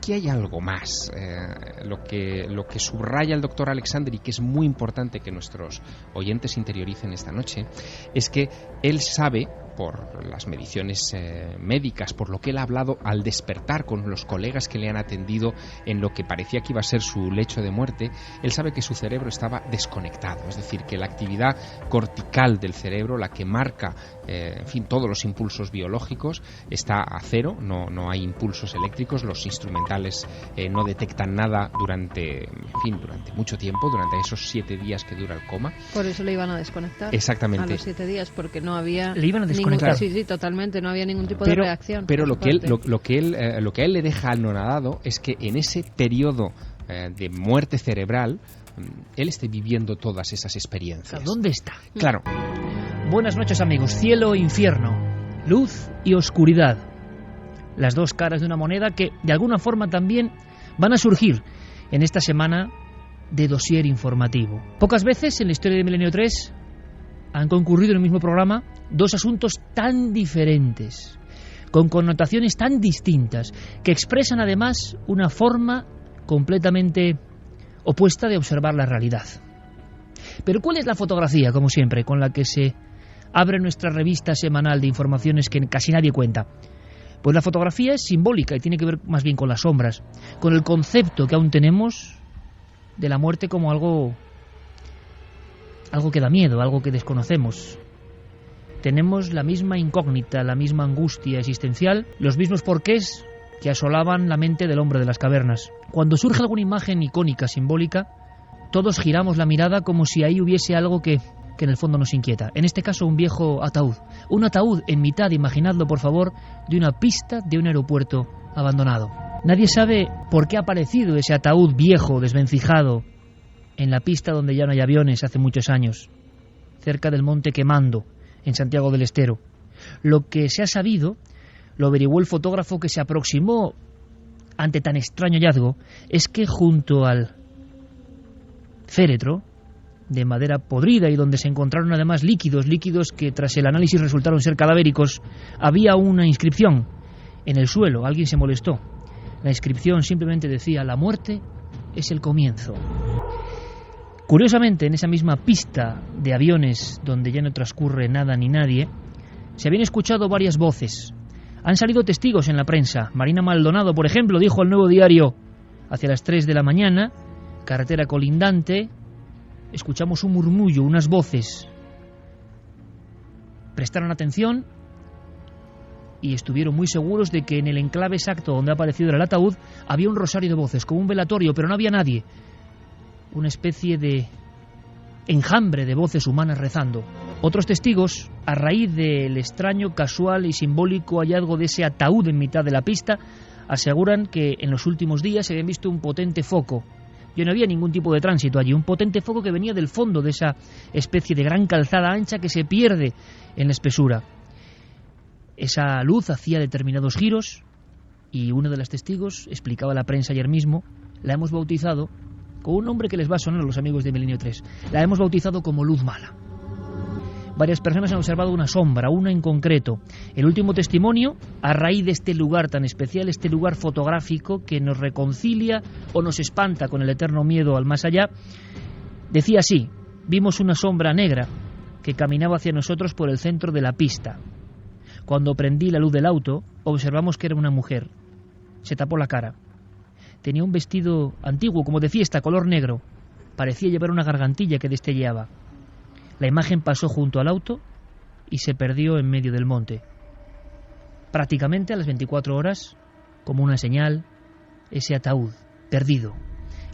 aquí hay algo más. Lo que subraya el doctor Alexander, y que es muy importante que nuestros oyentes interioricen esta noche, es que él sabe, por las mediciones médicas, por lo que él ha hablado al despertar con los colegas que le han atendido en lo que parecía que iba a ser su lecho de muerte, él sabe que su cerebro estaba desconectado, es decir, que la actividad cortical del cerebro, la que marca, todos los impulsos biológicos, está a cero, no hay impulsos eléctricos, los instrumentales no detectan nada durante mucho tiempo, durante esos 7 días que dura el coma. Por eso le iban a desconectar. Exactamente. A los 7 días, porque no había... Le iban a desconectar. Sí, totalmente, no había ningún tipo de reacción. Pero lo que a él le deja anonadado es que en ese periodo de muerte cerebral, él esté viviendo todas esas experiencias. ¿Dónde está? Claro. Buenas noches, amigos. Cielo e infierno, luz y oscuridad. Las dos caras de una moneda que, de alguna forma, también van a surgir en esta semana de dossier informativo. Pocas veces en la historia de Milenio 3 han concurrido en el mismo programa dos asuntos tan diferentes, con connotaciones tan distintas, que expresan además una forma completamente opuesta de observar la realidad. Pero ¿cuál es la fotografía, como siempre, con la que se abre nuestra revista semanal de informaciones que casi nadie cuenta? Pues la fotografía es simbólica y tiene que ver más bien con las sombras, con el concepto que aún tenemos de la muerte como algo que da miedo, algo que desconocemos. Tenemos la misma incógnita, la misma angustia existencial, los mismos porqués que asolaban la mente del hombre de las cavernas. Cuando surge alguna imagen icónica, simbólica, todos giramos la mirada como si ahí hubiese algo que en el fondo nos inquieta. En este caso, un viejo ataúd. Un ataúd en mitad, imaginadlo por favor, de una pista de un aeropuerto abandonado. Nadie sabe por qué ha aparecido ese ataúd viejo, desvencijado, en la pista donde ya no hay aviones hace muchos años, cerca del monte Quemando, en Santiago del Estero. Lo que se ha sabido, lo averiguó el fotógrafo que se aproximó ante tan extraño hallazgo, es que junto al féretro de madera podrida y donde se encontraron además líquidos que tras el análisis resultaron ser cadavéricos, había una inscripción en el suelo. Alguien se molestó. La inscripción simplemente decía: la muerte es el comienzo. Curiosamente, en esa misma pista de aviones donde ya no transcurre nada ni nadie, se habían escuchado varias voces. Han salido testigos en la prensa. Marina Maldonado, por ejemplo, dijo al Nuevo Diario: hacia las 3 de la mañana, carretera colindante, escuchamos un murmullo, unas voces. Prestaron atención y estuvieron muy seguros de que en el enclave exacto donde ha aparecido el ataúd había un rosario de voces, como un velatorio, pero no había nadie. Una especie de enjambre de voces humanas rezando. Otros testigos, a raíz del extraño, casual y simbólico hallazgo de ese ataúd en mitad de la pista, aseguran que en los últimos días se habían visto un potente foco. Ya no había ningún tipo de tránsito allí, un potente foco que venía del fondo de esa especie de gran calzada ancha que se pierde en la espesura. Esa luz hacía determinados giros y uno de los testigos explicaba a la prensa ayer mismo: la hemos bautizado con un nombre que les va a sonar a los amigos de Milenio 3. La hemos bautizado como luz mala. Varias personas han observado una sombra, una en concreto. El último testimonio, a raíz de este lugar tan especial, este lugar fotográfico que nos reconcilia o nos espanta con el eterno miedo al más allá, decía así: vimos una sombra negra que caminaba hacia nosotros por el centro de la pista. Cuando prendí la luz del auto, observamos que era una mujer. Se tapó la cara. Tenía un vestido antiguo, como de fiesta, color negro. Parecía llevar una gargantilla que destelleaba. La imagen pasó junto al auto y se perdió en medio del monte. Prácticamente a las 24 horas, como una señal, ese ataúd perdido.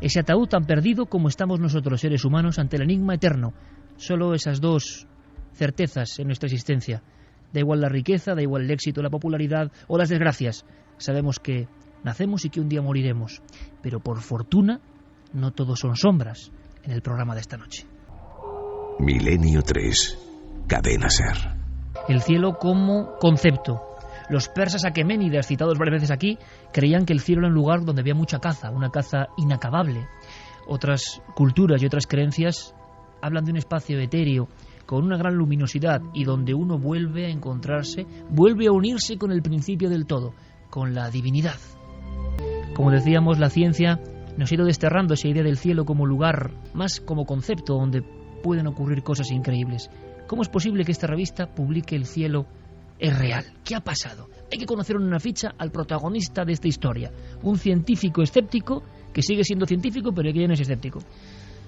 Ese ataúd tan perdido como estamos nosotros, seres humanos, ante el enigma eterno. Solo esas dos certezas en nuestra existencia. Da igual la riqueza, da igual el éxito, la popularidad o las desgracias. Sabemos que nacemos y que un día moriremos. Pero por fortuna, no todos son sombras en el programa de esta noche. Milenio 3, Cadena SER. El cielo como concepto. Los persas aqueménidas, citados varias veces aquí, creían que el cielo era un lugar donde había mucha caza, una caza inacabable. Otras culturas y otras creencias hablan de un espacio etéreo, con una gran luminosidad, y donde uno vuelve a encontrarse, vuelve a unirse con el principio del todo, con la divinidad. Como decíamos, la ciencia nos ha ido desterrando esa idea del cielo como lugar, más como concepto donde pueden ocurrir cosas increíbles. ¿Cómo es posible que esta revista publique el cielo es real? ¿Qué ha pasado? Hay que conocer en una ficha al protagonista de esta historia, un científico escéptico que sigue siendo científico pero que ya no es escéptico.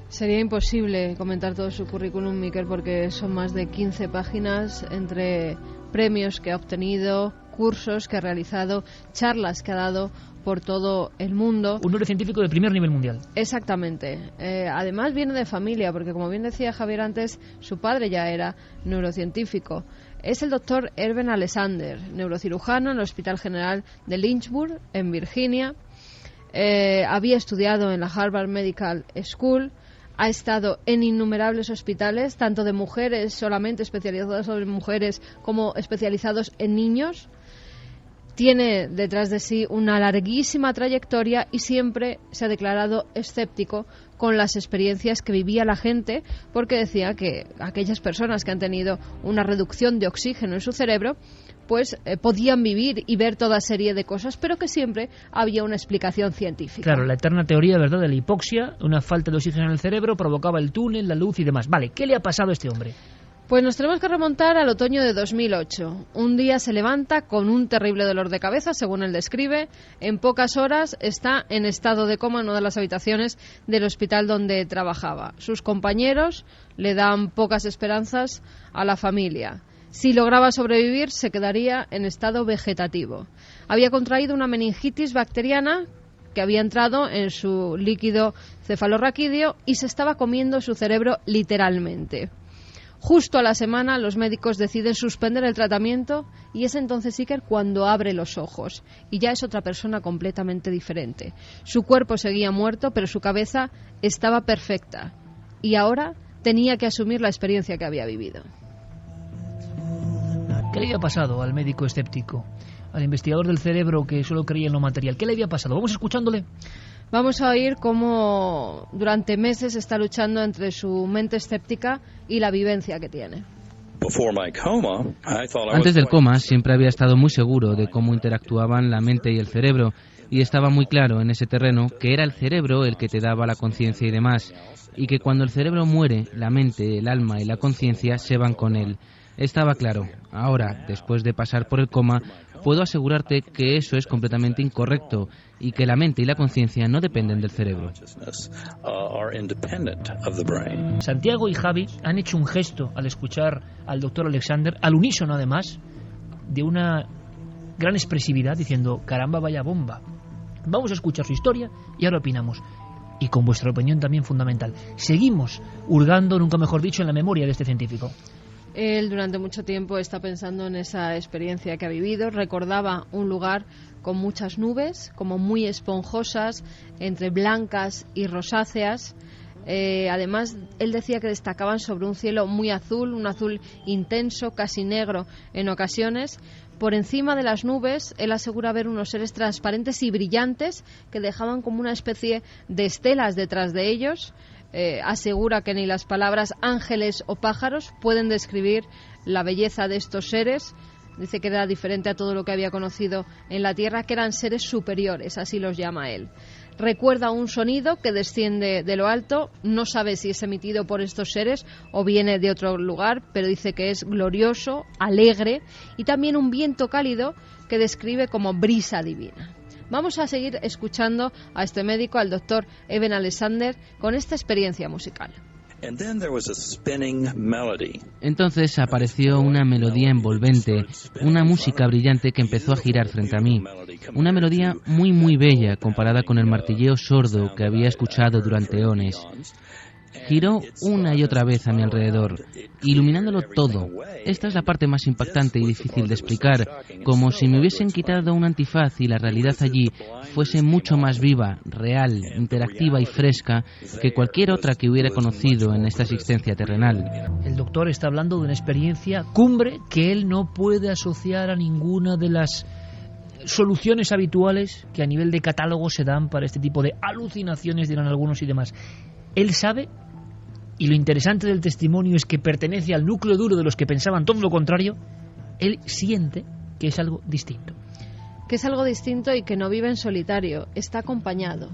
Sería imposible comentar todo su currículum, Miquel, porque son más de 15 páginas entre premios que ha obtenido, cursos que ha realizado, charlas que ha dado por todo el mundo. Un neurocientífico de primer nivel mundial. Exactamente. Además viene de familia, porque como bien decía Javier antes, su padre ya era neurocientífico. Es el doctor Eben Alexander, neurocirujano en el Hospital General de Lynchburg, en Virginia. Había estudiado en la Harvard Medical School. Ha estado en innumerables hospitales, tanto de mujeres, solamente especializados en mujeres, como especializados en niños. Tiene detrás de sí una larguísima trayectoria y siempre se ha declarado escéptico con las experiencias que vivía la gente, porque decía que aquellas personas que han tenido una reducción de oxígeno en su cerebro pues podían vivir y ver toda serie de cosas, pero que siempre había una explicación científica. Claro, la eterna teoría, ¿verdad?, de la hipoxia, una falta de oxígeno en el cerebro provocaba el túnel, la luz y demás. Vale, ¿qué le ha pasado a este hombre? Pues nos tenemos que remontar al otoño de 2008. Un día se levanta con un terrible dolor de cabeza, según él describe. En pocas horas está en estado de coma en una de las habitaciones del hospital donde trabajaba. Sus compañeros le dan pocas esperanzas a la familia. Si lograba sobrevivir, se quedaría en estado vegetativo. Había contraído una meningitis bacteriana que había entrado en su líquido cefalorraquídeo y se estaba comiendo su cerebro literalmente. Justo a la semana los médicos deciden suspender el tratamiento y es entonces Iker cuando abre los ojos y ya es otra persona completamente diferente. Su cuerpo seguía muerto, pero su cabeza estaba perfecta y ahora tenía que asumir la experiencia que había vivido. ¿Qué le había pasado al médico escéptico, al investigador del cerebro que solo creía en lo material? ¿Qué le había pasado? Vamos escuchándole. Vamos a oír cómo durante meses está luchando entre su mente escéptica y la vivencia que tiene. Antes del coma siempre había estado muy seguro de cómo interactuaban la mente y el cerebro, y estaba muy claro en ese terreno que era el cerebro el que te daba la conciencia y demás, y que cuando el cerebro muere, la mente, el alma y la conciencia se van con él. Estaba claro. Ahora, después de pasar por el coma, puedo asegurarte que eso es completamente incorrecto y que la mente y la conciencia no dependen del cerebro. Santiago y Javi han hecho un gesto al escuchar al doctor Alexander, al unísono además, de una gran expresividad, diciendo, caramba, vaya bomba. Vamos a escuchar su historia y ahora opinamos. Y con vuestra opinión también fundamental. Seguimos hurgando, nunca mejor dicho, en la memoria de este científico. Él durante mucho tiempo está pensando en esa experiencia que ha vivido. Recordaba un lugar con muchas nubes, como muy esponjosas, entre blancas y rosáceas. Además, él decía que destacaban sobre un cielo muy azul, un azul intenso, casi negro en ocasiones. Por encima de las nubes, él asegura ver unos seres transparentes y brillantes que dejaban como una especie de estelas detrás de ellos. Asegura que ni las palabras ángeles o pájaros pueden describir la belleza de estos seres. Dice que era diferente a todo lo que había conocido en la Tierra, que eran seres superiores, así los llama él. Recuerda un sonido que desciende de lo alto, no sabe si es emitido por estos seres o viene de otro lugar, pero dice que es glorioso, alegre y también un viento cálido que describe como brisa divina. Vamos a seguir escuchando a este médico, al doctor Eben Alexander, con esta experiencia musical. Entonces apareció una melodía envolvente, una música brillante que empezó a girar frente a mí. Una melodía muy muy bella comparada con el martilleo sordo que había escuchado durante eones. Giró una y otra vez a mi alrededor, iluminándolo todo. Esta es la parte más impactante y difícil de explicar, como si me hubiesen quitado un antifaz y la realidad allí fuese mucho más viva, real, interactiva y fresca que cualquier otra que hubiera conocido en esta existencia terrenal. El doctor está hablando de una experiencia cumbre que él no puede asociar a ninguna de las soluciones habituales que a nivel de catálogo se dan para este tipo de alucinaciones, dirán algunos y demás. Él sabe, y lo interesante del testimonio es que pertenece al núcleo duro de los que pensaban todo lo contrario, él siente que es algo distinto. que es algo distinto y que no vive en solitario, está acompañado.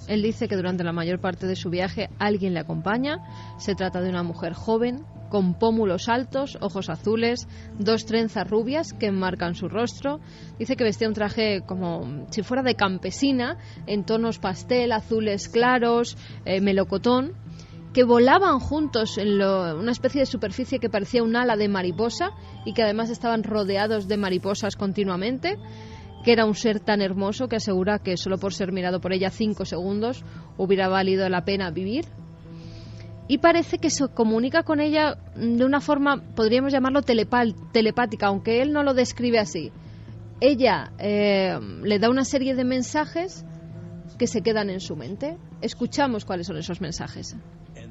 Él dice que durante la mayor parte de su viaje alguien le acompaña. Se trata de una mujer joven, con pómulos altos, ojos azules, 2 trenzas rubias que enmarcan su rostro. Dice que vestía un traje como si fuera de campesina, en tonos pastel, azules claros, melocotón, que volaban juntos en una especie de superficie que parecía un ala de mariposa y que además estaban rodeados de mariposas continuamente, que era un ser tan hermoso que asegura que solo por ser mirado por ella 5 segundos hubiera valido la pena vivir. Y parece que se comunica con ella de una forma, podríamos llamarlo telepática, aunque él no lo describe así. Ella le da una serie de mensajes que se quedan en su mente. Escuchamos cuáles son esos mensajes.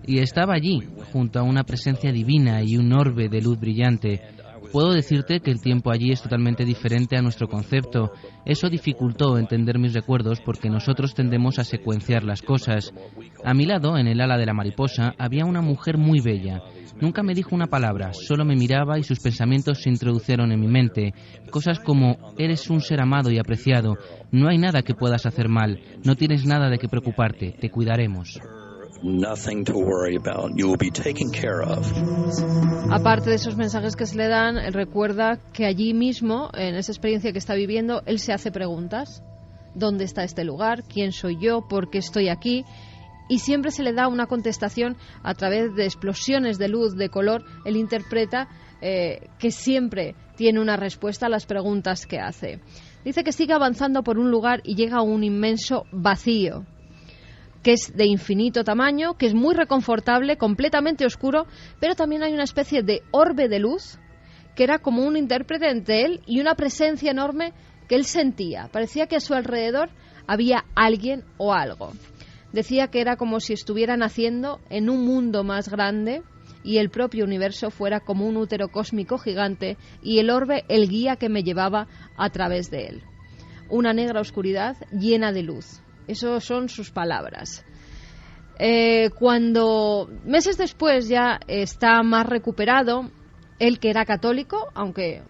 Y estaba allí, junto a una presencia divina y un orbe de luz brillante. Puedo decirte que el tiempo allí es totalmente diferente a nuestro concepto. Eso dificultó entender mis recuerdos porque nosotros tendemos a secuenciar las cosas. A mi lado, en el ala de la mariposa, había una mujer muy bella. Nunca me dijo una palabra, solo me miraba y sus pensamientos se introdujeron en mi mente. Cosas como, eres un ser amado y apreciado, no hay nada que puedas hacer mal, no tienes nada de qué preocuparte, te cuidaremos. Nothing to worry about. You will be taken care of. Aparte de esos mensajes que se le dan, él recuerda que allí mismo, en esa experiencia que está viviendo, él se hace preguntas. ¿Dónde está este lugar? ¿Quién soy yo? ¿Por qué estoy aquí? Y siempre se le da una contestación a través de explosiones de luz, de color. Él interpreta que siempre tiene una respuesta a las preguntas que hace. Dice que sigue avanzando por un lugar y llega a un inmenso vacío, que es de infinito tamaño, que es muy reconfortable, completamente oscuro, pero también hay una especie de orbe de luz que era como un intérprete entre él y una presencia enorme que él sentía. Parecía que a su alrededor había alguien o algo. Decía que era como si estuviera naciendo en un mundo más grande y el propio universo fuera como un útero cósmico gigante y el orbe el guía que me llevaba a través de él. Una negra oscuridad llena de luz. Esas son sus palabras. Cuando meses después ya está más recuperado, él que era católico, aunque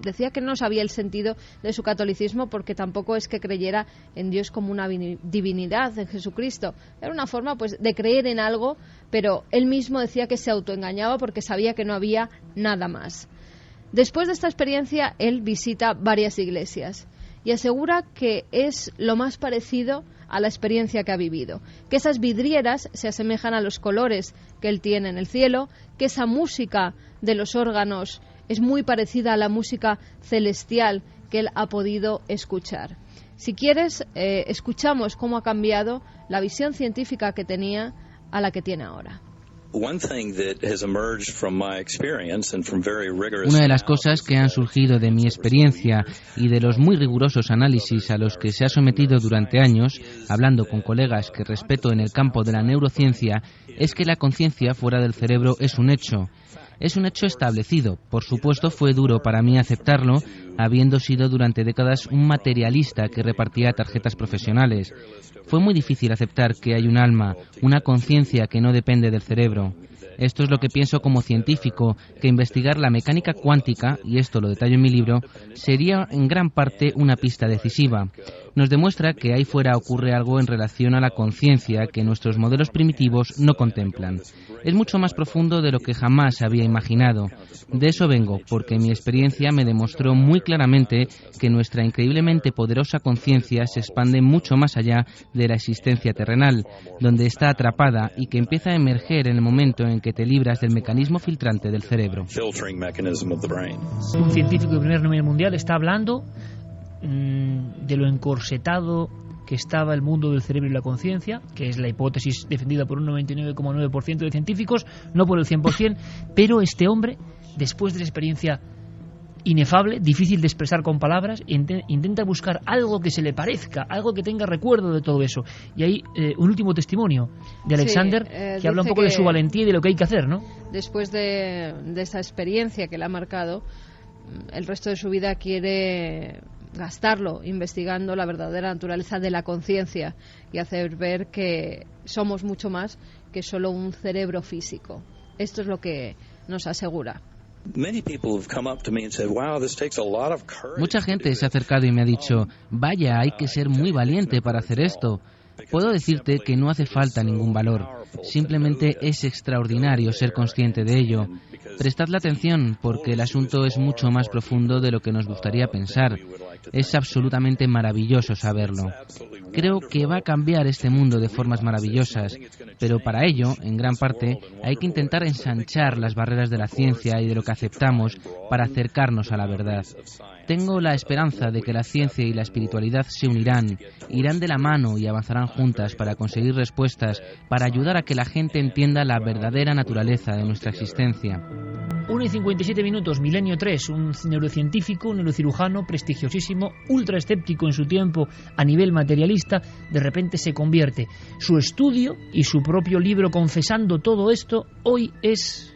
decía que no sabía el sentido de su catolicismo porque tampoco es que creyera en Dios como una divinidad, en Jesucristo. Era una forma pues de creer en algo, pero él mismo decía que se autoengañaba porque sabía que no había nada más. Después de esta experiencia, él visita varias iglesias y asegura que es lo más parecido a la experiencia que ha vivido, que esas vidrieras se asemejan a los colores que él tiene en el cielo, que esa música de los órganos es muy parecida a la música celestial que él ha podido escuchar. Si quieres, escuchamos cómo ha cambiado la visión científica que tenía a la que tiene ahora. Una de las cosas que han surgido de mi experiencia y de los muy rigurosos análisis a los que se ha sometido durante años, hablando con colegas que respeto en el campo de la neurociencia, es que la conciencia fuera del cerebro es un hecho. Es un hecho establecido. Por supuesto, fue duro para mí aceptarlo, habiendo sido durante décadas un materialista que repartía tarjetas profesionales. Fue muy difícil aceptar que hay un alma, una conciencia que no depende del cerebro. Esto es lo que pienso como científico, que investigar la mecánica cuántica, y esto lo detallo en mi libro, sería en gran parte una pista decisiva. Nos demuestra que ahí fuera ocurre algo en relación a la conciencia que nuestros modelos primitivos no contemplan. Es mucho más profundo de lo que jamás había imaginado. De eso vengo, porque mi experiencia me demostró muy claramente que nuestra increíblemente poderosa conciencia se expande mucho más allá de la existencia terrenal, donde está atrapada y que empieza a emerger en el momento en que te libras del mecanismo filtrante del cerebro. Un científico de primer nivel mundial está hablando de lo encorsetado que estaba el mundo del cerebro y la conciencia, que es la hipótesis defendida por un 99,9% de científicos, no por el 100%, pero este hombre, después de la experiencia inefable, difícil de expresar con palabras, intenta buscar algo que se le parezca, algo que tenga recuerdo de todo eso. Y hay un último testimonio de Alexander, que habla un poco de su valentía y de lo que hay que hacer, ¿no? Después de esa experiencia que le ha marcado, el resto de su vida quiere gastarlo investigando la verdadera naturaleza de la conciencia y hacer ver que somos mucho más que solo un cerebro físico. Esto es lo que nos asegura. Mucha gente se ha acercado y me ha dicho, vaya, hay que ser muy valiente para hacer esto. Puedo decirte que no hace falta ningún valor, simplemente es extraordinario ser consciente de ello. Prestadle atención, porque el asunto es mucho más profundo de lo que nos gustaría pensar. Es absolutamente maravilloso saberlo. Creo que va a cambiar este mundo de formas maravillosas, pero para ello, en gran parte, hay que intentar ensanchar las barreras de la ciencia y de lo que aceptamos para acercarnos a la verdad. Tengo la esperanza de que la ciencia y la espiritualidad se unirán, irán de la mano y avanzarán juntas para conseguir respuestas, para ayudar a que la gente entienda la verdadera naturaleza de nuestra existencia. 1:57, Milenio 3, un neurocientífico, un neurocirujano prestigiosísimo, ultra escéptico en su tiempo a nivel materialista, de repente se convierte. Su estudio y su propio libro confesando todo esto,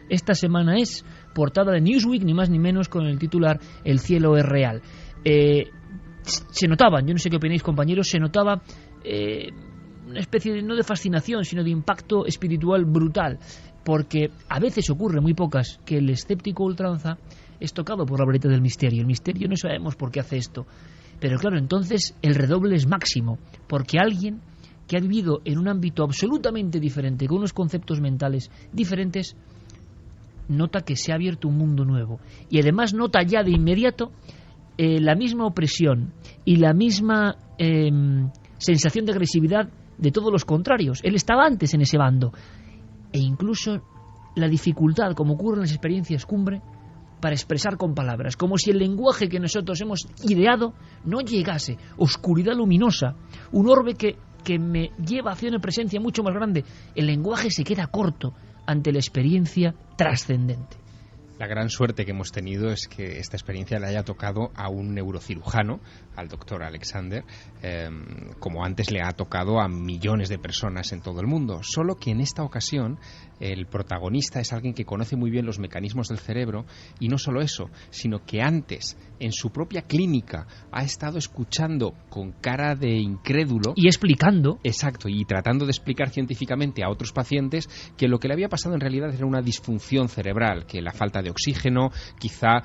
esta semana es portada de Newsweek, ni más ni menos, con el titular El cielo es real. Se notaban, yo no sé qué opináis, compañeros, se notaba una especie de, no de fascinación, sino de impacto espiritual brutal, porque a veces ocurre, muy pocas, que el escéptico ultranza es tocado por la varita del misterio. El misterio no sabemos por qué hace esto, pero claro, entonces el redoble es máximo, porque alguien que ha vivido en un ámbito absolutamente diferente, con unos conceptos mentales diferentes, nota que se ha abierto un mundo nuevo, y además nota ya de inmediato la misma opresión y la misma sensación de agresividad de todos los contrarios. Él estaba antes en ese bando, e incluso la dificultad, como ocurre en las experiencias cumbre, para expresar con palabras, como si el lenguaje que nosotros hemos ideado no llegase. Oscuridad luminosa, un orbe que me lleva hacia una presencia mucho más grande. El lenguaje se queda corto ante la experiencia trascendente. La gran suerte que hemos tenido es que esta experiencia le haya tocado a un neurocirujano, al doctor Alexander, como antes le ha tocado a millones de personas en todo el mundo. Solo que en esta ocasión el protagonista es alguien que conoce muy bien los mecanismos del cerebro, y no solo eso, sino que antes, en su propia clínica, ha estado escuchando con cara de incrédulo y explicando. Exacto, y tratando de explicar científicamente a otros pacientes que lo que le había pasado en realidad era una disfunción cerebral, que la falta de oxígeno, quizá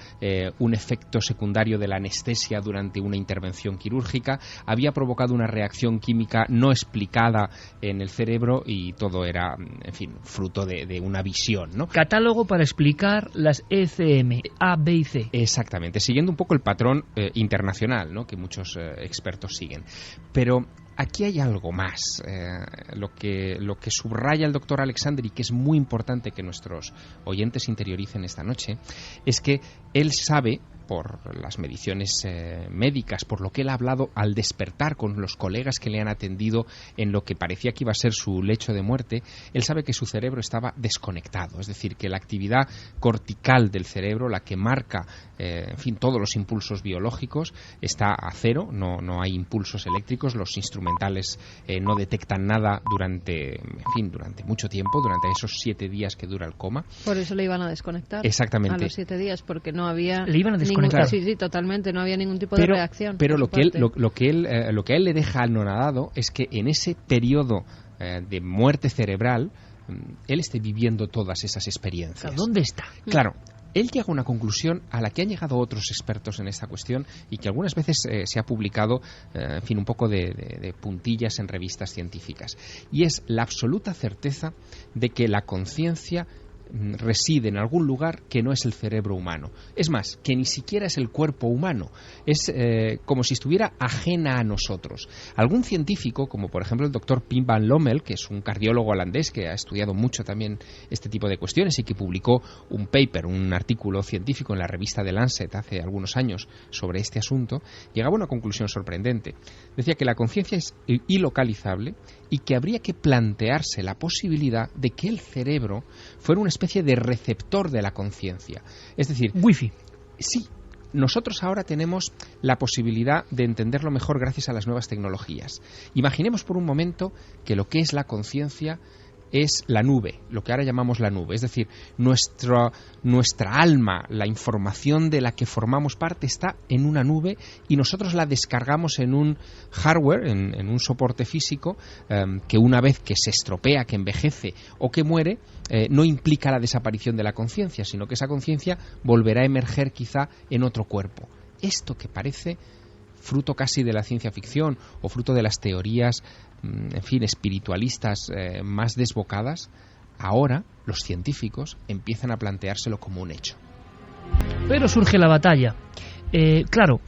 un efecto secundario de la anestesia durante una intervención quirúrgica, había provocado una reacción química no explicada en el cerebro, y todo era, en fin, fruto de una visión, ¿no? Catálogo para explicar las ECM, A, B y C. Exactamente, siguiendo un poco el patrón internacional, ¿no?, que muchos expertos siguen. Pero aquí hay algo más. Lo que subraya el doctor Alexander, y que es muy importante que nuestros oyentes interioricen esta noche, es que él sabe, por las mediciones médicas, por lo que él ha hablado al despertar con los colegas que le han atendido en lo que parecía que iba a ser su lecho de muerte, él sabe que su cerebro estaba desconectado, es decir, que la actividad cortical del cerebro, la que marca en fin, todos los impulsos biológicos, está a cero, no hay impulsos eléctricos, los instrumentales no detectan nada durante mucho tiempo, durante esos 7 días que dura el coma. Por eso le iban a desconectar. Exactamente. A los 7 días, porque no había... Le iban a desconectar. Sí, totalmente, no había ningún tipo de reacción. Pero lo que a él le deja anonadado es que en ese periodo de muerte cerebral, él esté viviendo todas esas experiencias. ¿Dónde está? Claro. Él llega a una conclusión a la que han llegado otros expertos en esta cuestión, y que algunas veces se ha publicado, en fin, un poco de puntillas en revistas científicas. Y es la absoluta certeza de que la conciencia reside en algún lugar que no es el cerebro humano. Es más, que ni siquiera es el cuerpo humano. Es como si estuviera ajena a nosotros. Algún científico, como por ejemplo el doctor Pim van Lommel, que es un cardiólogo holandés que ha estudiado mucho también este tipo de cuestiones y que publicó un paper, un artículo científico en la revista The Lancet hace algunos años sobre este asunto, llegaba a una conclusión sorprendente. Decía que la conciencia es ilocalizable y que habría que plantearse la posibilidad de que el cerebro fuera una especie de receptor de la conciencia. Es decir, Wi-Fi. Sí, nosotros ahora tenemos la posibilidad de entenderlo mejor gracias a las nuevas tecnologías. Imaginemos por un momento que lo que es la conciencia es la nube, lo que ahora llamamos la nube, es decir, nuestra alma, la información de la que formamos parte está en una nube y nosotros la descargamos en un hardware, en un soporte físico que una vez que se estropea, que envejece o que muere, no implica la desaparición de la conciencia, sino que esa conciencia volverá a emerger quizá en otro cuerpo. Esto que parece fruto casi de la ciencia ficción o fruto de las teorías, en fin, espiritualistas más desbocadas, ahora los científicos empiezan a planteárselo como un hecho. Pero surge la batalla. Claro,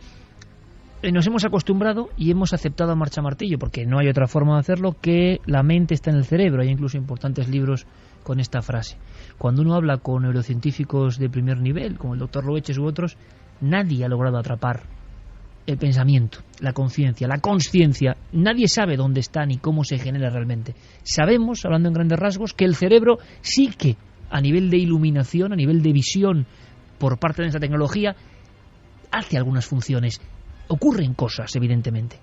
nos hemos acostumbrado y hemos aceptado a marcha martillo, porque no hay otra forma de hacerlo, que la mente está en el cerebro. Hay incluso importantes libros con esta frase. Cuando uno habla con neurocientíficos de primer nivel, como el doctor Loeches u otros, nadie ha logrado atrapar el pensamiento, la conciencia, la consciencia. Nadie sabe dónde está ni cómo se genera realmente. Sabemos, hablando en grandes rasgos, que el cerebro sí que, a nivel de iluminación, a nivel de visión, por parte de esta tecnología, hace algunas funciones. Ocurren cosas, evidentemente.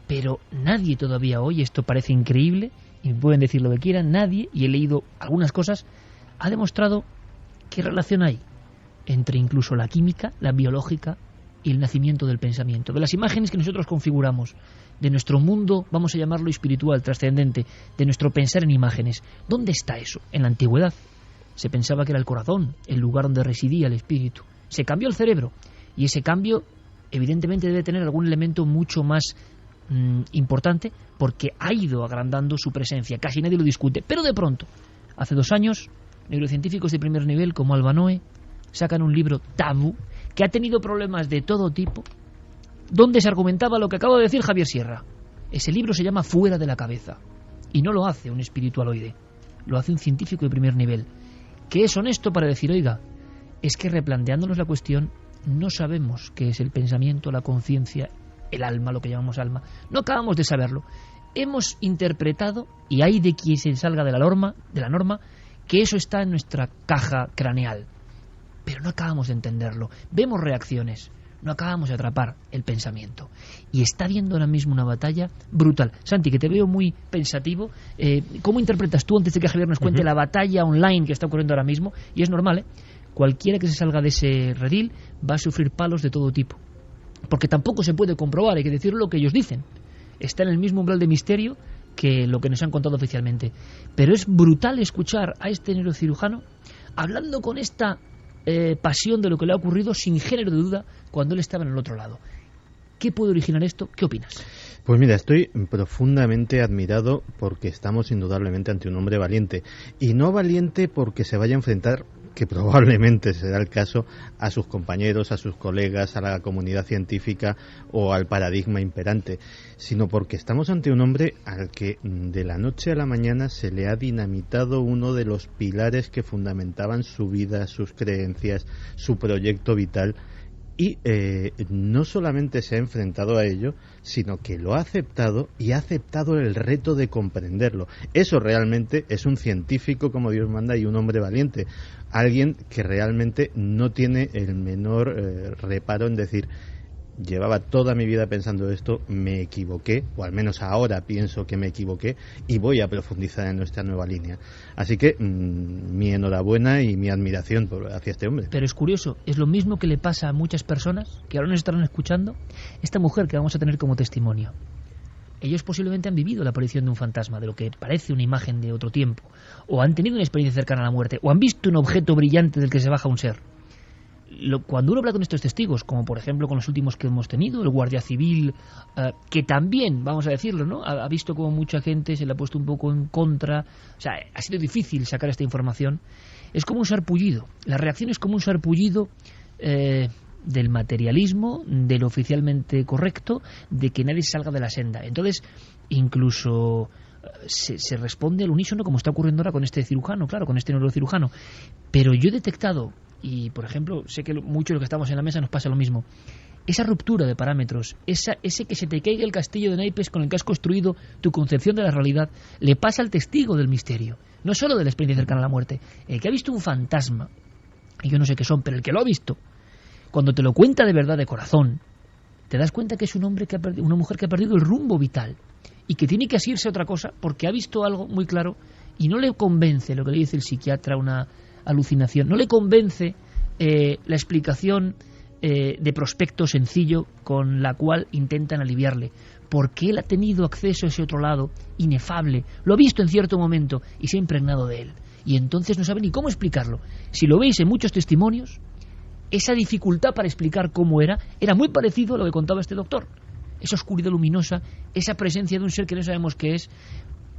Pero nadie todavía hoy, esto parece increíble, y pueden decir lo que quieran, nadie, y he leído algunas cosas, ha demostrado qué relación hay entre incluso la química, la biológica, y el nacimiento del pensamiento, de las imágenes que nosotros configuramos, de nuestro mundo, vamos a llamarlo espiritual, trascendente, de nuestro pensar en imágenes. ¿Dónde está eso? En la antigüedad se pensaba que era el corazón, el lugar donde residía el espíritu. Se cambió el cerebro, y ese cambio evidentemente debe tener algún elemento mucho más importante, porque ha ido agrandando su presencia, casi nadie lo discute. Pero de pronto, hace 2 años, neurocientíficos de primer nivel como Alba Noe sacan un libro tabú, que ha tenido problemas de todo tipo, donde se argumentaba lo que acaba de decir Javier Sierra. Ese libro se llama Fuera de la cabeza, y no lo hace un espiritualoide, lo hace un científico de primer nivel, que es honesto para decir, oiga, es que replanteándonos la cuestión, no sabemos qué es el pensamiento, la conciencia, el alma, lo que llamamos alma. No acabamos de saberlo. Hemos interpretado, y hay de quien se salga de la norma, que eso está en nuestra caja craneal. Pero no acabamos de entenderlo. Vemos reacciones, no acabamos de atrapar el pensamiento. Y está habiendo ahora mismo una batalla brutal. Santi, que te veo muy pensativo, ¿cómo interpretas tú, antes de que Javier nos cuente, la batalla online que está ocurriendo ahora mismo? Y es normal, cualquiera que se salga de ese redil va a sufrir palos de todo tipo. Porque tampoco se puede comprobar, hay que decir lo que ellos dicen. Está en el mismo umbral de misterio que lo que nos han contado oficialmente. Pero es brutal escuchar a este neurocirujano hablando con esta pasión de lo que le ha ocurrido, sin género de duda, cuando él estaba en el otro lado. ¿Qué puede originar esto? ¿Qué opinas? Pues mira, estoy profundamente admirado porque estamos indudablemente ante un hombre valiente. Y no valiente porque se vaya a enfrentar, que probablemente será el caso, a sus compañeros, a sus colegas, a la comunidad científica o al paradigma imperante, sino porque estamos ante un hombre al que de la noche a la mañana se le ha dinamitado uno de los pilares que fundamentaban su vida, sus creencias, su proyecto vital. Y no solamente se ha enfrentado a ello, sino que lo ha aceptado y ha aceptado el reto de comprenderlo. Eso realmente es un científico como Dios manda y un hombre valiente. Alguien que realmente no tiene el menor reparo en decir, llevaba toda mi vida pensando esto, me equivoqué, o al menos ahora pienso que me equivoqué, y voy a profundizar en nuestra nueva línea. Así que mi enhorabuena y mi admiración hacia este hombre. Pero es curioso, es lo mismo que le pasa a muchas personas que ahora nos estarán escuchando, esta mujer que vamos a tener como testimonio. Ellos posiblemente han vivido la aparición de un fantasma, de lo que parece una imagen de otro tiempo, o han tenido una experiencia cercana a la muerte, o han visto un objeto brillante del que se baja un ser. Cuando uno habla con estos testigos, como por ejemplo con los últimos que hemos tenido, el guardia civil, que también, vamos a decirlo, ¿no?, ha visto como mucha gente se le ha puesto un poco en contra, o sea, ha sido difícil sacar esta información, es como un sarpullido, la reacción es como un sarpullido del materialismo, de lo oficialmente correcto, de que nadie salga de la senda. Entonces, incluso se responde al unísono, como está ocurriendo ahora con este cirujano, claro, con este neurocirujano. Pero yo he detectado, y por ejemplo, sé que muchos de los que estamos en la mesa nos pasa lo mismo, esa ruptura de parámetros, ese que se te caiga el castillo de naipes con el que has construido tu concepción de la realidad, le pasa al testigo del misterio, no solo de la experiencia cercana a la muerte, el que ha visto un fantasma, y yo no sé qué son, pero el que lo ha visto, cuando te lo cuenta de verdad, de corazón, te das cuenta que es un hombre que ha perdido, una mujer que ha perdido el rumbo vital y que tiene que asirse a otra cosa porque ha visto algo muy claro y no le convence lo que le dice el psiquiatra, una alucinación, no le convence la explicación de prospecto sencillo con la cual intentan aliviarle, porque él ha tenido acceso a ese otro lado inefable, lo ha visto en cierto momento y se ha impregnado de él, y entonces no sabe ni cómo explicarlo. Si lo veis en muchos testimonios, esa dificultad para explicar cómo era muy parecido a lo que contaba este doctor. Esa oscuridad luminosa, esa presencia de un ser que no sabemos qué es,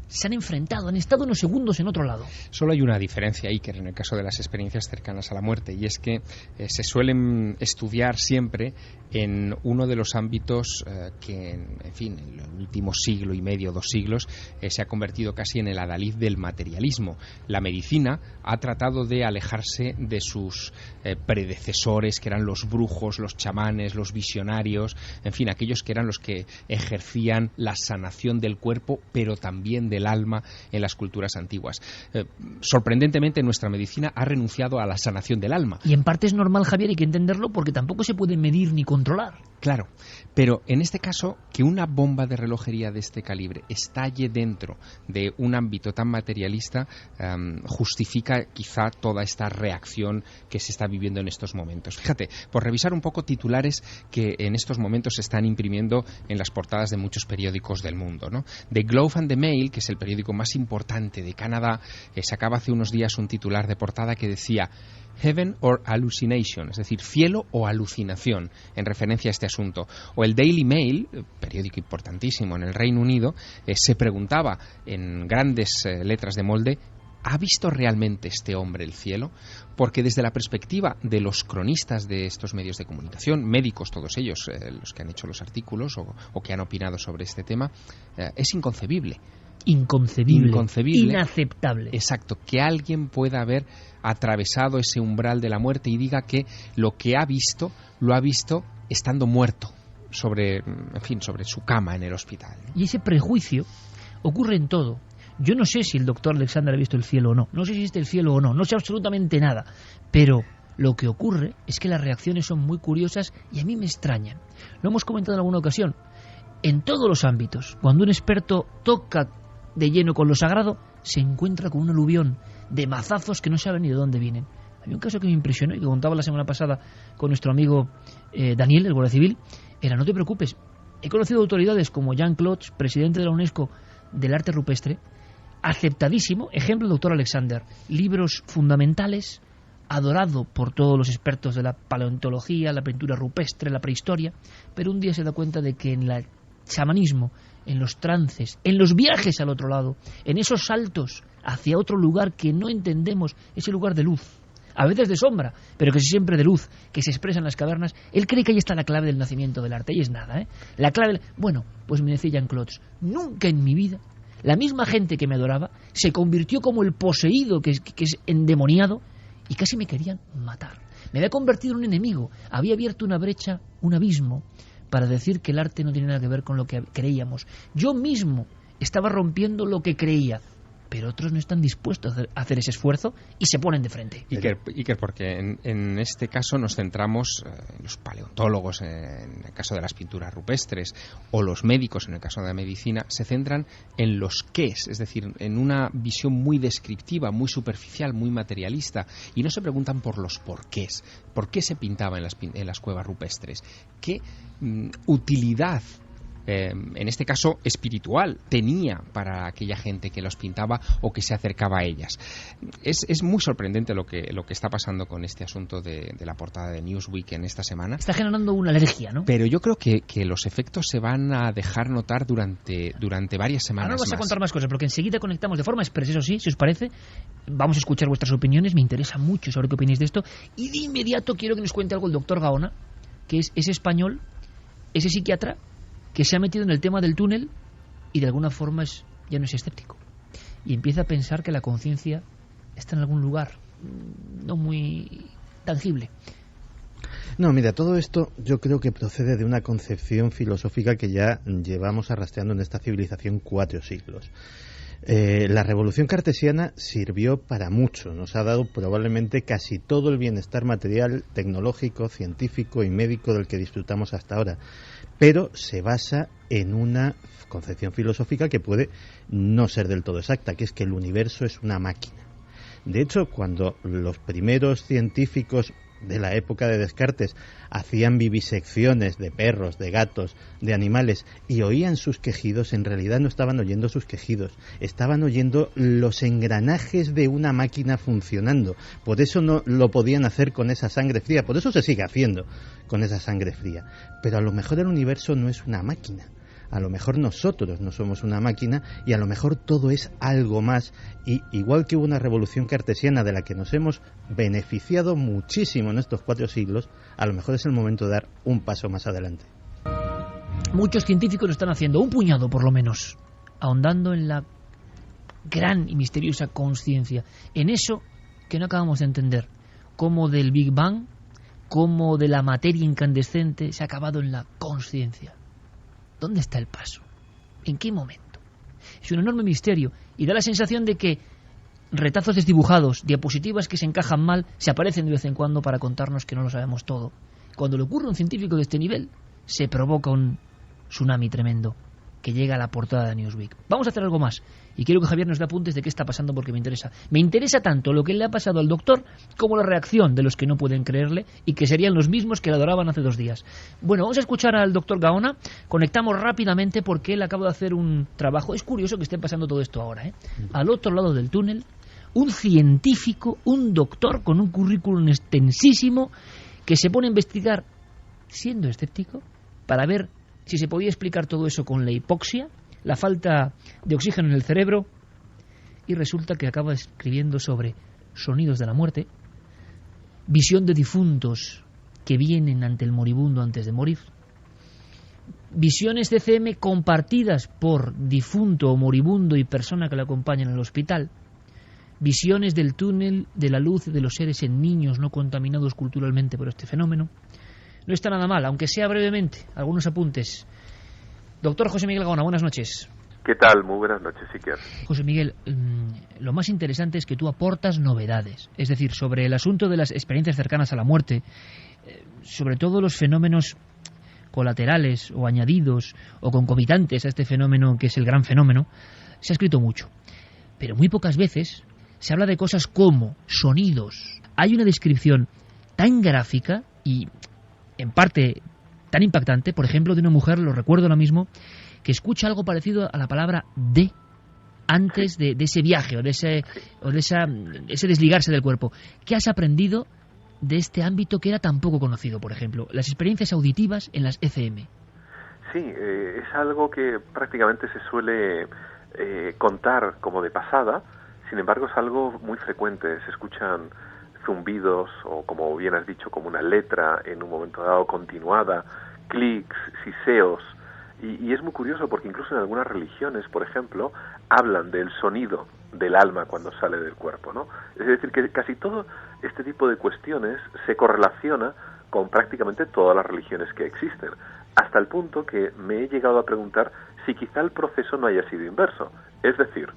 se han enfrentado, han estado unos segundos en otro lado. Solo hay una diferencia, Iker, en el caso de las experiencias cercanas a la muerte, y es que se suelen estudiar siempre en uno de los ámbitos que, en fin, en el último siglo y medio, 2 siglos, se ha convertido casi en el adalid del materialismo. La medicina ha tratado de alejarse de sus predecesores, que eran los brujos, los chamanes, los visionarios, en fin, aquellos que eran los que ejercían la sanación del cuerpo, pero también del alma en las culturas antiguas. Sorprendentemente, nuestra medicina ha renunciado a la sanación del alma. Y en parte es normal, Javier, hay que entenderlo, porque tampoco se puede medir ni controlar. Claro, pero en este caso, que una bomba de relojería de este calibre estalle dentro de un ámbito tan materialista justifica quizá toda esta reacción que se está viviendo en estos momentos. Fíjate, por revisar un poco titulares que en estos momentos se están imprimiendo en las portadas de muchos periódicos del mundo, ¿no? The Globe and the Mail, que es el periódico más importante de Canadá, sacaba hace unos días un titular de portada que decía Heaven or Hallucination, es decir, cielo o alucinación, en referencia a este asunto. O el Daily Mail, periódico importantísimo en el Reino Unido, se preguntaba en grandes letras de molde, ¿ha visto realmente este hombre el cielo? Porque desde la perspectiva de los cronistas de estos medios de comunicación, médicos todos ellos, los que han hecho los artículos o que han opinado sobre este tema, es inconcebible. Inconcebible, inaceptable. Exacto, que alguien pueda haber atravesado ese umbral de la muerte y diga que lo que ha visto, lo ha visto estando muerto sobre su cama en el hospital. Y ese prejuicio ocurre en todo. Yo no sé si el doctor Alexander ha visto el cielo o no, no sé si existe el cielo o no, no sé absolutamente nada, pero lo que ocurre es que las reacciones son muy curiosas y a mí me extrañan. Lo hemos comentado en alguna ocasión. En todos los ámbitos, cuando un experto toca de lleno con lo sagrado, se encuentra con un aluvión de mazazos que no saben ni de dónde vienen. Hay un caso que me impresionó y que contaba la semana pasada con nuestro amigo Daniel, el guardia civil. Era, no te preocupes, he conocido autoridades como Jean Clots, presidente de la UNESCO del arte rupestre, aceptadísimo, ejemplo el doctor Alexander, libros fundamentales, adorado por todos los expertos de la paleontología, la pintura rupestre, la prehistoria, pero un día se da cuenta de que en el chamanismo, en los trances, en los viajes al otro lado, en esos saltos hacia otro lugar que no entendemos, ese lugar de luz, a veces de sombra, pero que es siempre de luz, que se expresa en las cavernas, él cree que ahí está la clave del nacimiento del arte, y es nada, ¿eh? La clave... Bueno, pues me decía Jean Clots, nunca en mi vida la misma gente que me adoraba se convirtió como el poseído que es endemoniado, y casi me querían matar. Me había convertido en un enemigo, había abierto una brecha, un abismo, para decir que el arte no tiene nada que ver con lo que creíamos. Yo mismo estaba rompiendo lo que creía, pero otros no están dispuestos a hacer ese esfuerzo y se ponen de frente. Iker, porque en este caso nos centramos en los paleontólogos, en el caso de las pinturas rupestres, o los médicos, en el caso de la medicina, se centran en los qués, es decir, en una visión muy descriptiva, muy superficial, muy materialista, y no se preguntan por los porqués. ¿Por qué se pintaba en las cuevas rupestres? ¿Qué utilidad, en este caso espiritual, tenía para aquella gente que los pintaba o que se acercaba a ellas? Es muy sorprendente lo que está pasando con este asunto de la portada de Newsweek en esta semana. Está generando una alergia, ¿no? Pero yo creo que los efectos se van a dejar notar durante varias semanas. Ahora vas a contar más cosas, porque enseguida conectamos de forma expresa, eso sí, si os parece. Vamos a escuchar vuestras opiniones, me interesa mucho saber qué opináis de esto. Y de inmediato quiero que nos cuente algo el doctor Gaona, que es ese español, ese psiquiatra que se ha metido en el tema del túnel y de alguna forma ya no es escéptico y empieza a pensar que la conciencia está en algún lugar no muy tangible. No, mira, todo esto yo creo que procede de una concepción filosófica que ya llevamos arrastrando en esta civilización 4 siglos. La revolución cartesiana sirvió para mucho, nos ha dado probablemente casi todo el bienestar material, tecnológico, científico y médico del que disfrutamos hasta ahora, pero se basa en una concepción filosófica que puede no ser del todo exacta, que es que el universo es una máquina. De hecho, cuando los primeros científicos de la época de Descartes hacían vivisecciones de perros, de gatos, de animales y oían sus quejidos, en realidad no estaban oyendo sus quejidos, estaban oyendo los engranajes de una máquina funcionando. Por eso no lo podían hacer con esa sangre fría, por eso se sigue haciendo con esa sangre fría. Pero a lo mejor el universo no es una máquina. A lo mejor nosotros no somos una máquina y a lo mejor todo es algo más, y igual que hubo una revolución cartesiana de la que nos hemos beneficiado muchísimo en estos 4 siglos, a lo mejor es el momento de dar un paso más adelante. Muchos científicos lo están haciendo, un puñado por lo menos, ahondando en la gran y misteriosa conciencia, en eso que no acabamos de entender, como del Big Bang, como de la materia incandescente se ha acabado en la conciencia. ¿Dónde está el paso? ¿En qué momento? Es un enorme misterio y da la sensación de que retazos desdibujados, diapositivas que se encajan mal, se aparecen de vez en cuando para contarnos que no lo sabemos todo. Cuando le ocurre a un científico de este nivel, se provoca un tsunami tremendo que llega a la portada de Newsweek. Vamos a hacer algo más y quiero que Javier nos dé apuntes de qué está pasando porque me interesa. Me interesa tanto lo que le ha pasado al doctor como la reacción de los que no pueden creerle y que serían los mismos que le adoraban hace 2 días. Bueno, vamos a escuchar al doctor Gaona. Conectamos rápidamente porque él acaba de hacer un trabajo. Es curioso que esté pasando todo esto ahora, ¿eh? Al otro lado del túnel, un científico, un doctor con un currículum extensísimo que se pone a investigar, siendo escéptico, para ver si se podía explicar todo eso con la hipoxia, la falta de oxígeno en el cerebro, y resulta que acaba escribiendo sobre sonidos de la muerte, visión de difuntos que vienen ante el moribundo antes de morir, visiones de CM compartidas por difunto o moribundo y persona que le acompañan en el hospital, visiones del túnel de la luz de los seres en niños no contaminados culturalmente por este fenómeno. No está nada mal, aunque sea brevemente, algunos apuntes. Doctor José Miguel Gaona, buenas noches. ¿Qué tal? Muy buenas noches, Iker. José Miguel, lo más interesante es que tú aportas novedades, es decir, sobre el asunto de las experiencias cercanas a la muerte, sobre todo los fenómenos colaterales o añadidos o concomitantes a este fenómeno que es el gran fenómeno, se ha escrito mucho. Pero muy pocas veces se habla de cosas como sonidos. Hay una descripción tan gráfica y en parte tan impactante, por ejemplo, de una mujer, lo recuerdo ahora mismo, que escucha algo parecido a la palabra de antes de ese viaje o de ese desligarse del cuerpo. ¿Qué has aprendido de este ámbito que era tan poco conocido, por ejemplo? Las experiencias auditivas en las ECM. Sí, es algo que prácticamente se suele contar como de pasada, sin embargo es algo muy frecuente. Se escuchan zumbidos o, como bien has dicho, como una letra en un momento dado continuada, clics, siseos, y es muy curioso porque incluso en algunas religiones, por ejemplo, hablan del sonido del alma cuando sale del cuerpo, ¿no? Es decir, que casi todo este tipo de cuestiones se correlaciona con prácticamente todas las religiones que existen, hasta el punto que me he llegado a preguntar si quizá el proceso no haya sido inverso, es decir,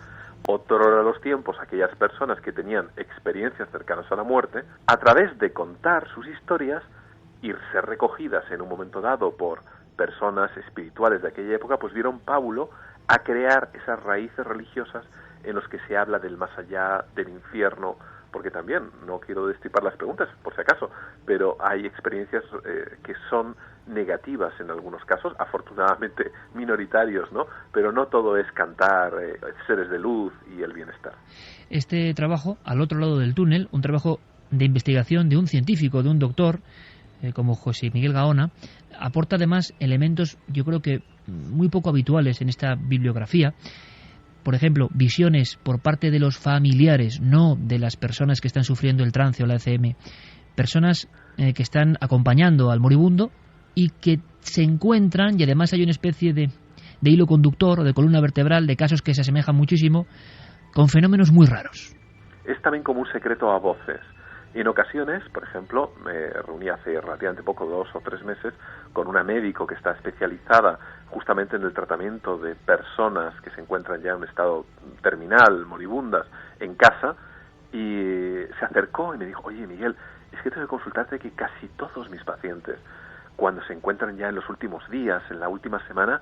otrora los tiempos, aquellas personas que tenían experiencias cercanas a la muerte, a través de contar sus historias y ser recogidas en un momento dado por personas espirituales de aquella época, pues dieron pábulo a crear esas raíces religiosas en los que se habla del más allá, del infierno, porque también, no quiero destripar las preguntas, por si acaso, pero hay experiencias que son negativas en algunos casos, afortunadamente minoritarios, ¿no? Pero no todo es cantar seres de luz y el bienestar. Este trabajo, al otro lado del túnel, un trabajo de investigación de un científico, de un doctor, como José Miguel Gaona, aporta además elementos, yo creo que muy poco habituales en esta bibliografía. Por ejemplo, visiones por parte de los familiares, no de las personas que están sufriendo el trance o la ECM, personas que están acompañando al moribundo y que se encuentran, y además hay una especie de hilo conductor o de columna vertebral de casos que se asemejan muchísimo, con fenómenos muy raros. Es también como un secreto a voces. En ocasiones, por ejemplo, me reuní hace relativamente poco, 2 o 3 meses, con una médico que está especializada justamente en el tratamiento de personas que se encuentran ya en un estado terminal, moribundas, en casa, y se acercó y me dijo: oye, Miguel, es que tengo que consultarte que casi todos mis pacientes, cuando se encuentran ya en los últimos días, en la última semana,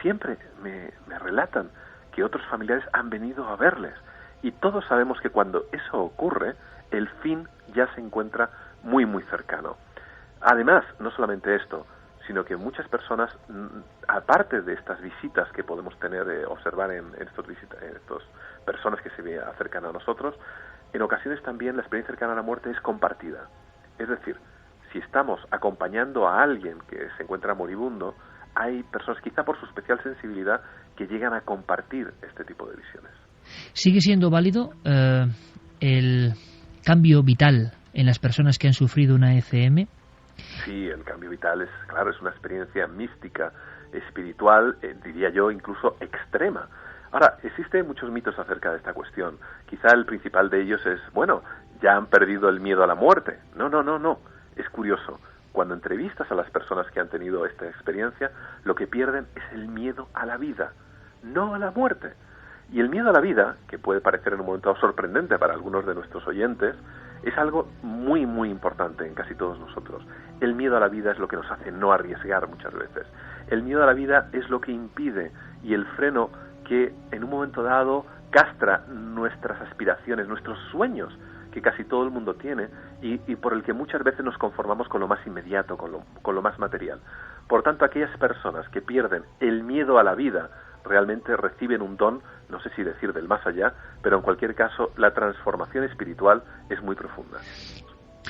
siempre me relatan que otros familiares han venido a verles. Y todos sabemos que cuando eso ocurre, el fin ya se encuentra muy, muy cercano. Además, no solamente esto, sino que muchas personas, aparte de estas visitas que podemos tener, observar en estas personas que se acercan a nosotros, en ocasiones también la experiencia cercana a la muerte es compartida. Es decir, si estamos acompañando a alguien que se encuentra moribundo, hay personas, quizá por su especial sensibilidad, que llegan a compartir este tipo de visiones. ¿Sigue siendo válido el cambio vital en las personas que han sufrido una ECM? Sí, el cambio vital es una experiencia mística, espiritual, diría yo, incluso extrema. Ahora, existen muchos mitos acerca de esta cuestión. Quizá el principal de ellos es, bueno, ya han perdido el miedo a la muerte. No. Es curioso. Cuando entrevistas a las personas que han tenido esta experiencia, lo que pierden es el miedo a la vida, no a la muerte. Y el miedo a la vida, que puede parecer en un momento sorprendente para algunos de nuestros oyentes, es algo muy, muy importante en casi todos nosotros. El miedo a la vida es lo que nos hace no arriesgar muchas veces. El miedo a la vida es lo que impide y el freno que en un momento dado castra nuestras aspiraciones, nuestros sueños, que casi todo el mundo tiene y por el que muchas veces nos conformamos con lo más inmediato, con lo más material. Por tanto, aquellas personas que pierden el miedo a la vida realmente reciben un don, no sé si decir del más allá, pero en cualquier caso la transformación espiritual es muy profunda.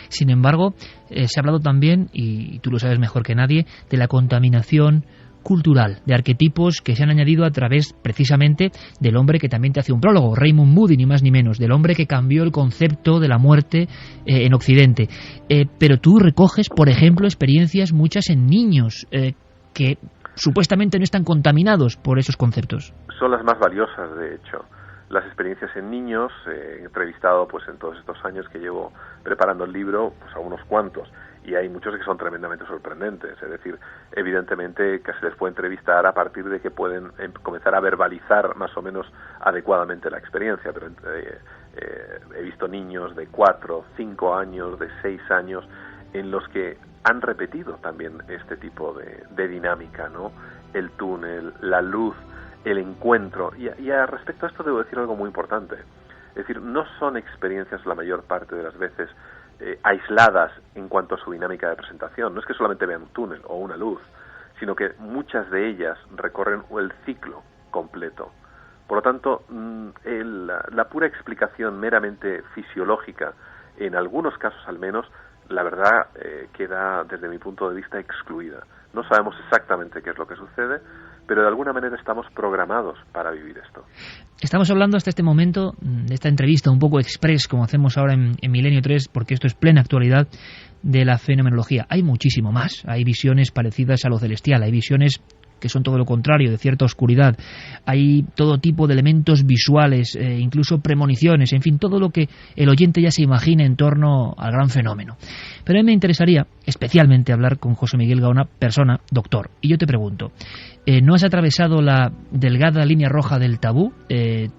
Sin embargo, se ha hablado también, y tú lo sabes mejor que nadie, de la contaminación cultural, de arquetipos que se han añadido a través precisamente del hombre que también te hace un prólogo, Raymond Moody, ni más ni menos, del hombre que cambió el concepto de la muerte en Occidente. Pero tú recoges, por ejemplo, experiencias muchas en niños que supuestamente no están contaminados por esos conceptos. Son las más valiosas, de hecho. Las experiencias en niños, he entrevistado pues en todos estos años que llevo preparando el libro, pues a unos cuantos, y hay muchos que son tremendamente sorprendentes. Es decir, evidentemente que se les puede entrevistar a partir de que pueden comenzar a verbalizar más o menos adecuadamente la experiencia, pero he visto niños de 4, 5 años, de 6 años, en los que han repetido también este tipo de dinámica, ¿no? El túnel, la luz, el encuentro. Y respecto a esto debo decir algo muy importante. Es decir, no son experiencias la mayor parte de las veces aisladas en cuanto a su dinámica de presentación. No es que solamente vean un túnel o una luz, sino que muchas de ellas recorren el ciclo completo. Por lo tanto, la pura explicación meramente fisiológica, en algunos casos al menos, la verdad queda desde mi punto de vista excluida. No sabemos exactamente qué es lo que sucede, pero de alguna manera estamos programados para vivir esto. Estamos hablando hasta este momento de esta entrevista un poco express, como hacemos ahora en Milenio 3, porque esto es plena actualidad, de la fenomenología. Hay muchísimo más. Hay visiones parecidas a lo celestial, hay visiones que son todo lo contrario, de cierta oscuridad. Hay todo tipo de elementos visuales, incluso premoniciones, en fin, todo lo que el oyente ya se imagina en torno al gran fenómeno. Pero a mí me interesaría especialmente hablar con José Miguel Gaona, persona, doctor. Y yo te pregunto, ¿no has atravesado la delgada línea roja del tabú?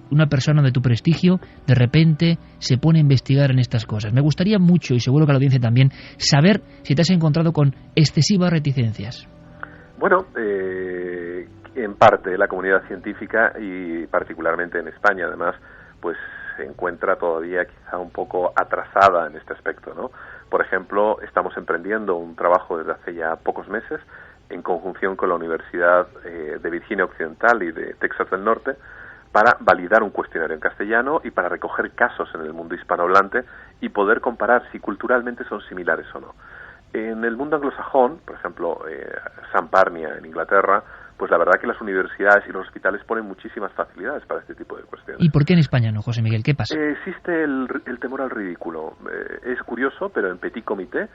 Una persona de tu prestigio de repente se pone a investigar en estas cosas. Me gustaría mucho, y seguro que a la audiencia también, saber si te has encontrado con excesivas reticencias. Bueno, en parte la comunidad científica y particularmente en España, además, pues se encuentra todavía quizá un poco atrasada en este aspecto, ¿no? Por ejemplo, estamos emprendiendo un trabajo desde hace ya pocos meses en conjunción con la Universidad de Virginia Occidental y de Texas del Norte para validar un cuestionario en castellano y para recoger casos en el mundo hispanohablante y poder comparar si culturalmente son similares o no. En el mundo anglosajón, por ejemplo, San Parnia en Inglaterra, pues la verdad que las universidades y los hospitales ponen muchísimas facilidades para este tipo de cuestiones. ¿Y por qué en España no, José Miguel? ¿Qué pasa? Existe el temor al ridículo. Es curioso, pero en petit comité,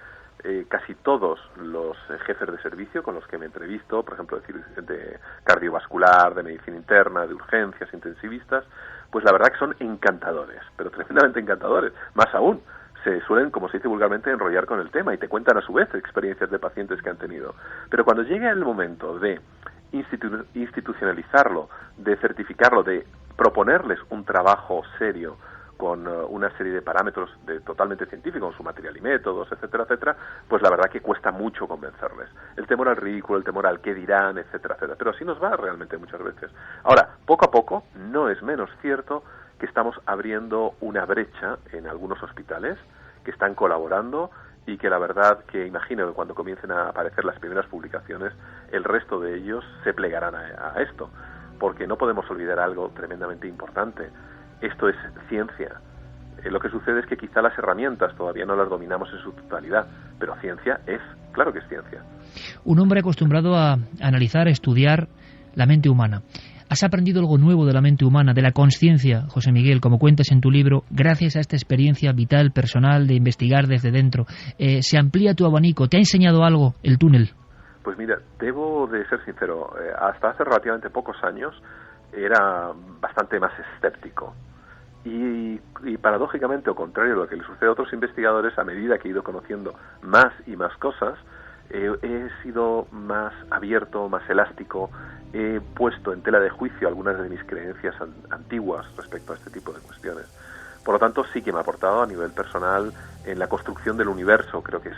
casi todos los jefes de servicio con los que me entrevisto, por ejemplo, de cardiovascular, de medicina interna, de urgencias, intensivistas, pues la verdad que son encantadores, pero tremendamente encantadores. Más aún, se suelen, como se dice vulgarmente, enrollar con el tema y te cuentan a su vez experiencias de pacientes que han tenido. Pero cuando llega el momento de institucionalizarlo, de certificarlo, de proponerles un trabajo serio con una serie de parámetros totalmente científicos, con su material y métodos, etcétera, etcétera, pues la verdad que cuesta mucho convencerles. El temor al ridículo, el temor al qué dirán, etcétera, etcétera. Pero así nos va realmente muchas veces. Ahora, poco a poco, no es menos cierto que estamos abriendo una brecha en algunos hospitales que están colaborando y que la verdad que imagino que cuando comiencen a aparecer las primeras publicaciones, el resto de ellos se plegarán a esto, porque no podemos olvidar algo tremendamente importante. Esto es ciencia. Lo que sucede es que quizá las herramientas todavía no las dominamos en su totalidad, pero ciencia es, claro que es ciencia. Un hombre acostumbrado a analizar, a estudiar la mente humana. ¿Has aprendido algo nuevo de la mente humana, de la consciencia, José Miguel, como cuentas en tu libro, gracias a esta experiencia vital, personal, de investigar desde dentro? ¿Se amplía tu abanico? ¿Te ha enseñado algo el túnel? Pues mira, debo de ser sincero, hasta hace relativamente pocos años era bastante más escéptico. Y paradójicamente, o contrario a lo que le sucede a otros investigadores, a medida que he ido conociendo más y más cosas, he sido más abierto, más elástico, he puesto en tela de juicio algunas de mis creencias antiguas respecto a este tipo de cuestiones. Por lo tanto, sí que me ha aportado a nivel personal en la construcción del universo, creo que es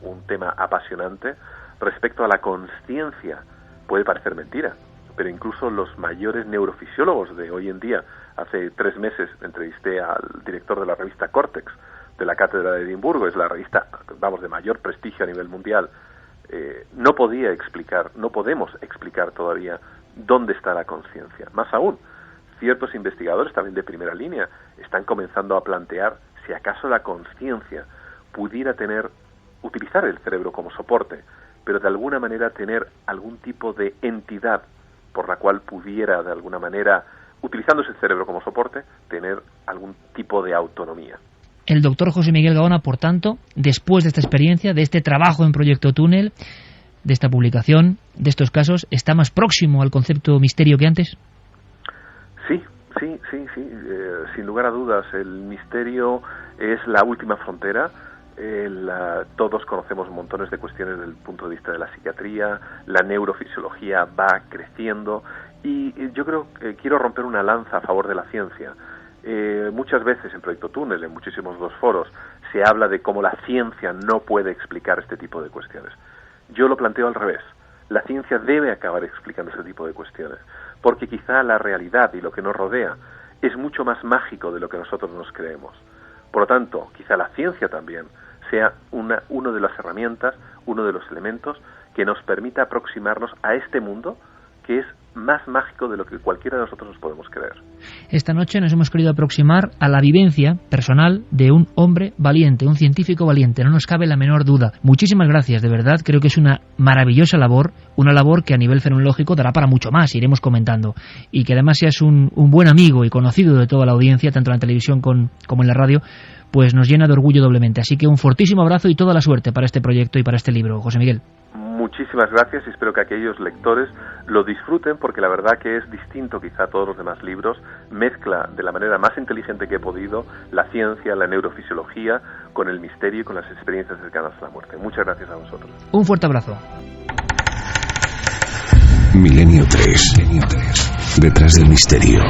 un tema apasionante. Respecto a la consciencia, puede parecer mentira, pero incluso los mayores neurofisiólogos de hoy en día, hace 3 meses entrevisté al director de la revista Cortex, de la Cátedra de Edimburgo, es la revista, vamos, de mayor prestigio a nivel mundial, no podemos explicar todavía dónde está la conciencia. Más aún, ciertos investigadores también de primera línea están comenzando a plantear si acaso la conciencia pudiera utilizar el cerebro como soporte, pero de alguna manera tener algún tipo de entidad por la cual pudiera de alguna manera, utilizando ese cerebro como soporte, tener algún tipo de autonomía. El doctor José Miguel Gaona, por tanto, después de esta experiencia, de este trabajo en Proyecto Túnel, de esta publicación, de estos casos, ¿está más próximo al concepto misterio que antes? Sí. Sin lugar a dudas, el misterio es la última frontera. Todos conocemos montones de cuestiones desde el punto de vista de la psiquiatría, la neurofisiología va creciendo y yo creo que quiero romper una lanza a favor de la ciencia. Muchas veces en Proyecto Túnel, en muchísimos otros foros, se habla de cómo la ciencia no puede explicar este tipo de cuestiones. Yo lo planteo al revés. La ciencia debe acabar explicando este tipo de cuestiones, porque quizá la realidad y lo que nos rodea es mucho más mágico de lo que nosotros nos creemos. Por lo tanto, quizá la ciencia también sea una de las herramientas, uno de los elementos que nos permita aproximarnos a este mundo que es más mágico de lo que cualquiera de nosotros nos podemos creer. Esta noche nos hemos querido aproximar a la vivencia personal de un hombre valiente, un científico valiente, no nos cabe la menor duda. Muchísimas gracias, de verdad, creo que es una maravillosa labor, una labor que a nivel fenomenológico dará para mucho más, iremos comentando, y que además seas un buen amigo y conocido de toda la audiencia, tanto en la televisión como en la radio, pues nos llena de orgullo doblemente. Así que un fortísimo abrazo y toda la suerte para este proyecto y para este libro, José Miguel. Muchísimas gracias y espero que aquellos lectores lo disfruten, porque la verdad que es distinto quizá a todos los demás libros, mezcla de la manera más inteligente que he podido la ciencia, la neurofisiología con el misterio y con las experiencias cercanas a la muerte. Muchas gracias a vosotros. Un fuerte abrazo. Milenio 3. Detrás del misterio.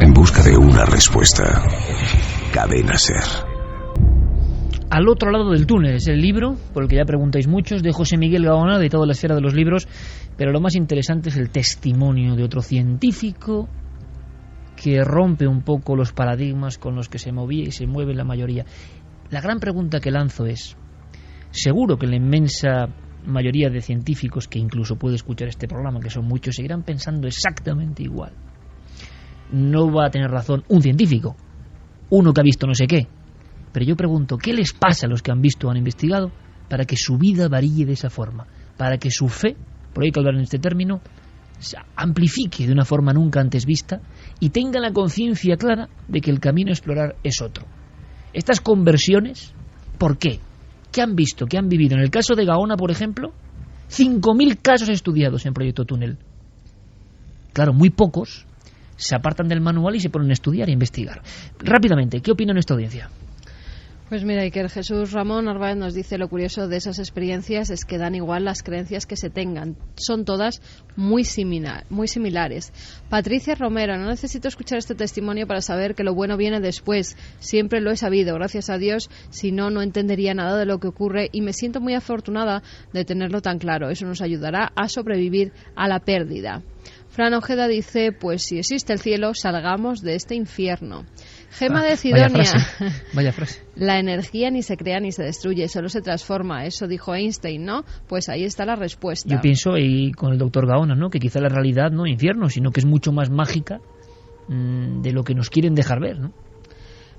En busca de una respuesta. Cadena SER. Al otro lado del túnel es el libro, por el que ya preguntáis muchos, de José Miguel Gaona, de toda la esfera de los libros, pero lo más interesante es el testimonio de otro científico que rompe un poco los paradigmas con los que se movía y se mueve la mayoría. La gran pregunta que lanzo es, seguro que la inmensa mayoría de científicos que incluso puede escuchar este programa, que son muchos, seguirán pensando exactamente igual. No va a tener razón un científico, uno que ha visto no sé qué. Pero yo pregunto, ¿qué les pasa a los que han visto o han investigado para que su vida varíe de esa forma? Para que su fe, por ahí hay que hablar en este término, se amplifique de una forma nunca antes vista y tengan la conciencia clara de que el camino a explorar es otro. Estas conversiones, ¿por qué? ¿Qué han visto? ¿Qué han vivido? En el caso de Gaona, por ejemplo, 5.000 casos estudiados en Proyecto Túnel. Claro, muy pocos se apartan del manual y se ponen a estudiar e investigar. Rápidamente, ¿qué opina nuestra audiencia? Pues mira, Iker, Jesús Ramón Narváez nos dice: lo curioso de esas experiencias es que dan igual las creencias que se tengan. Son todas muy similares. Patricia Romero: no necesito escuchar este testimonio para saber que lo bueno viene después. Siempre lo he sabido, gracias a Dios. Si no, no entendería nada de lo que ocurre y me siento muy afortunada de tenerlo tan claro. Eso nos ayudará a sobrevivir a la pérdida. Fran Ojeda dice: pues si existe el cielo, salgamos de este infierno. Gema de Cidonia: vaya frase. La energía ni se crea ni se destruye, solo se transforma. Eso dijo Einstein, ¿no? Pues ahí está la respuesta. Yo pienso, y con el doctor Gaona, ¿no?, que quizá la realidad no es infierno, sino que es mucho más mágica de lo que nos quieren dejar ver, ¿no?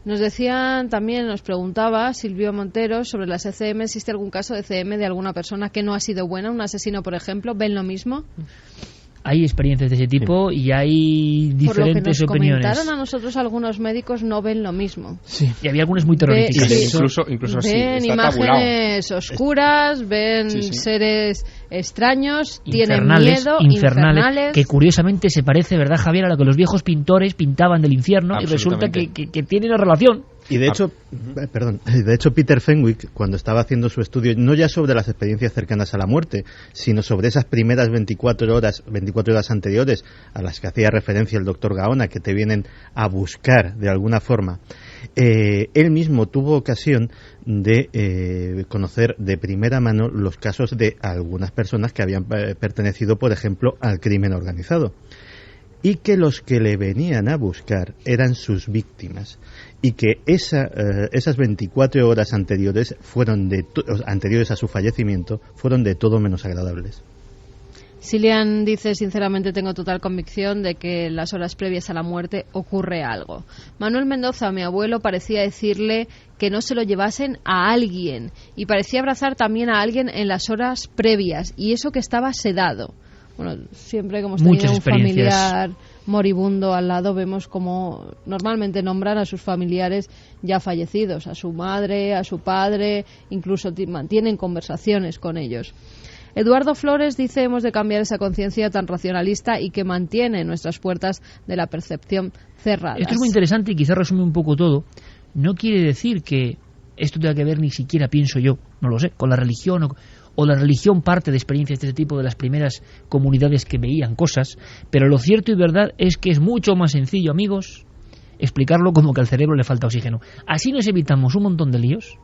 Nos decían también, nos preguntaba Silvio Montero sobre las ECM. ¿Existe algún caso de ECM de alguna persona que no ha sido buena? Un asesino, por ejemplo. ¿Ven lo mismo? Hay experiencias de ese tipo, sí, y hay diferentes opiniones. Por lo que nos comentaron a nosotros, algunos médicos no ven lo mismo. Sí, y había algunas muy terroríficas. Sí, incluso ven sí, imágenes oscuras, ven seres extraños, tienen miedo, infernales, que curiosamente se parece, ¿verdad, Javier?, a lo que los viejos pintores pintaban del infierno, y resulta que tiene una relación. Y de hecho, Peter Fenwick, cuando estaba haciendo su estudio, no ya sobre las experiencias cercanas a la muerte, sino sobre esas primeras 24 horas anteriores a las que hacía referencia el doctor Gaona, que te vienen a buscar de alguna forma, él mismo tuvo ocasión de conocer de primera mano los casos de algunas personas que habían pertenecido, por ejemplo, al crimen organizado, y que los que le venían a buscar eran sus víctimas, y que esas 24 horas anteriores anteriores a su fallecimiento fueron de todo menos agradables. Silian dice: sinceramente tengo total convicción de que en las horas previas a la muerte ocurre algo. Manuel Mendoza: mi abuelo parecía decirle que no se lo llevasen a alguien, y parecía abrazar también a alguien en las horas previas, y eso que estaba sedado. Bueno, siempre que hemos tenido un familiar moribundo al lado, vemos como normalmente nombran a sus familiares ya fallecidos, a su madre, a su padre, incluso mantienen conversaciones con ellos. Eduardo Flores dice: hemos de cambiar esa conciencia tan racionalista y que mantiene nuestras puertas de la percepción cerradas. Esto es muy interesante y quizá resume un poco todo. No quiere decir que esto tenga que ver, ni siquiera pienso yo, no lo sé, con la religión o la religión parte de experiencias de este tipo de las primeras comunidades que veían cosas, pero lo cierto y verdad es que es mucho más sencillo, amigos, explicarlo como que al cerebro le falta oxígeno. Así nos evitamos un montón de líos.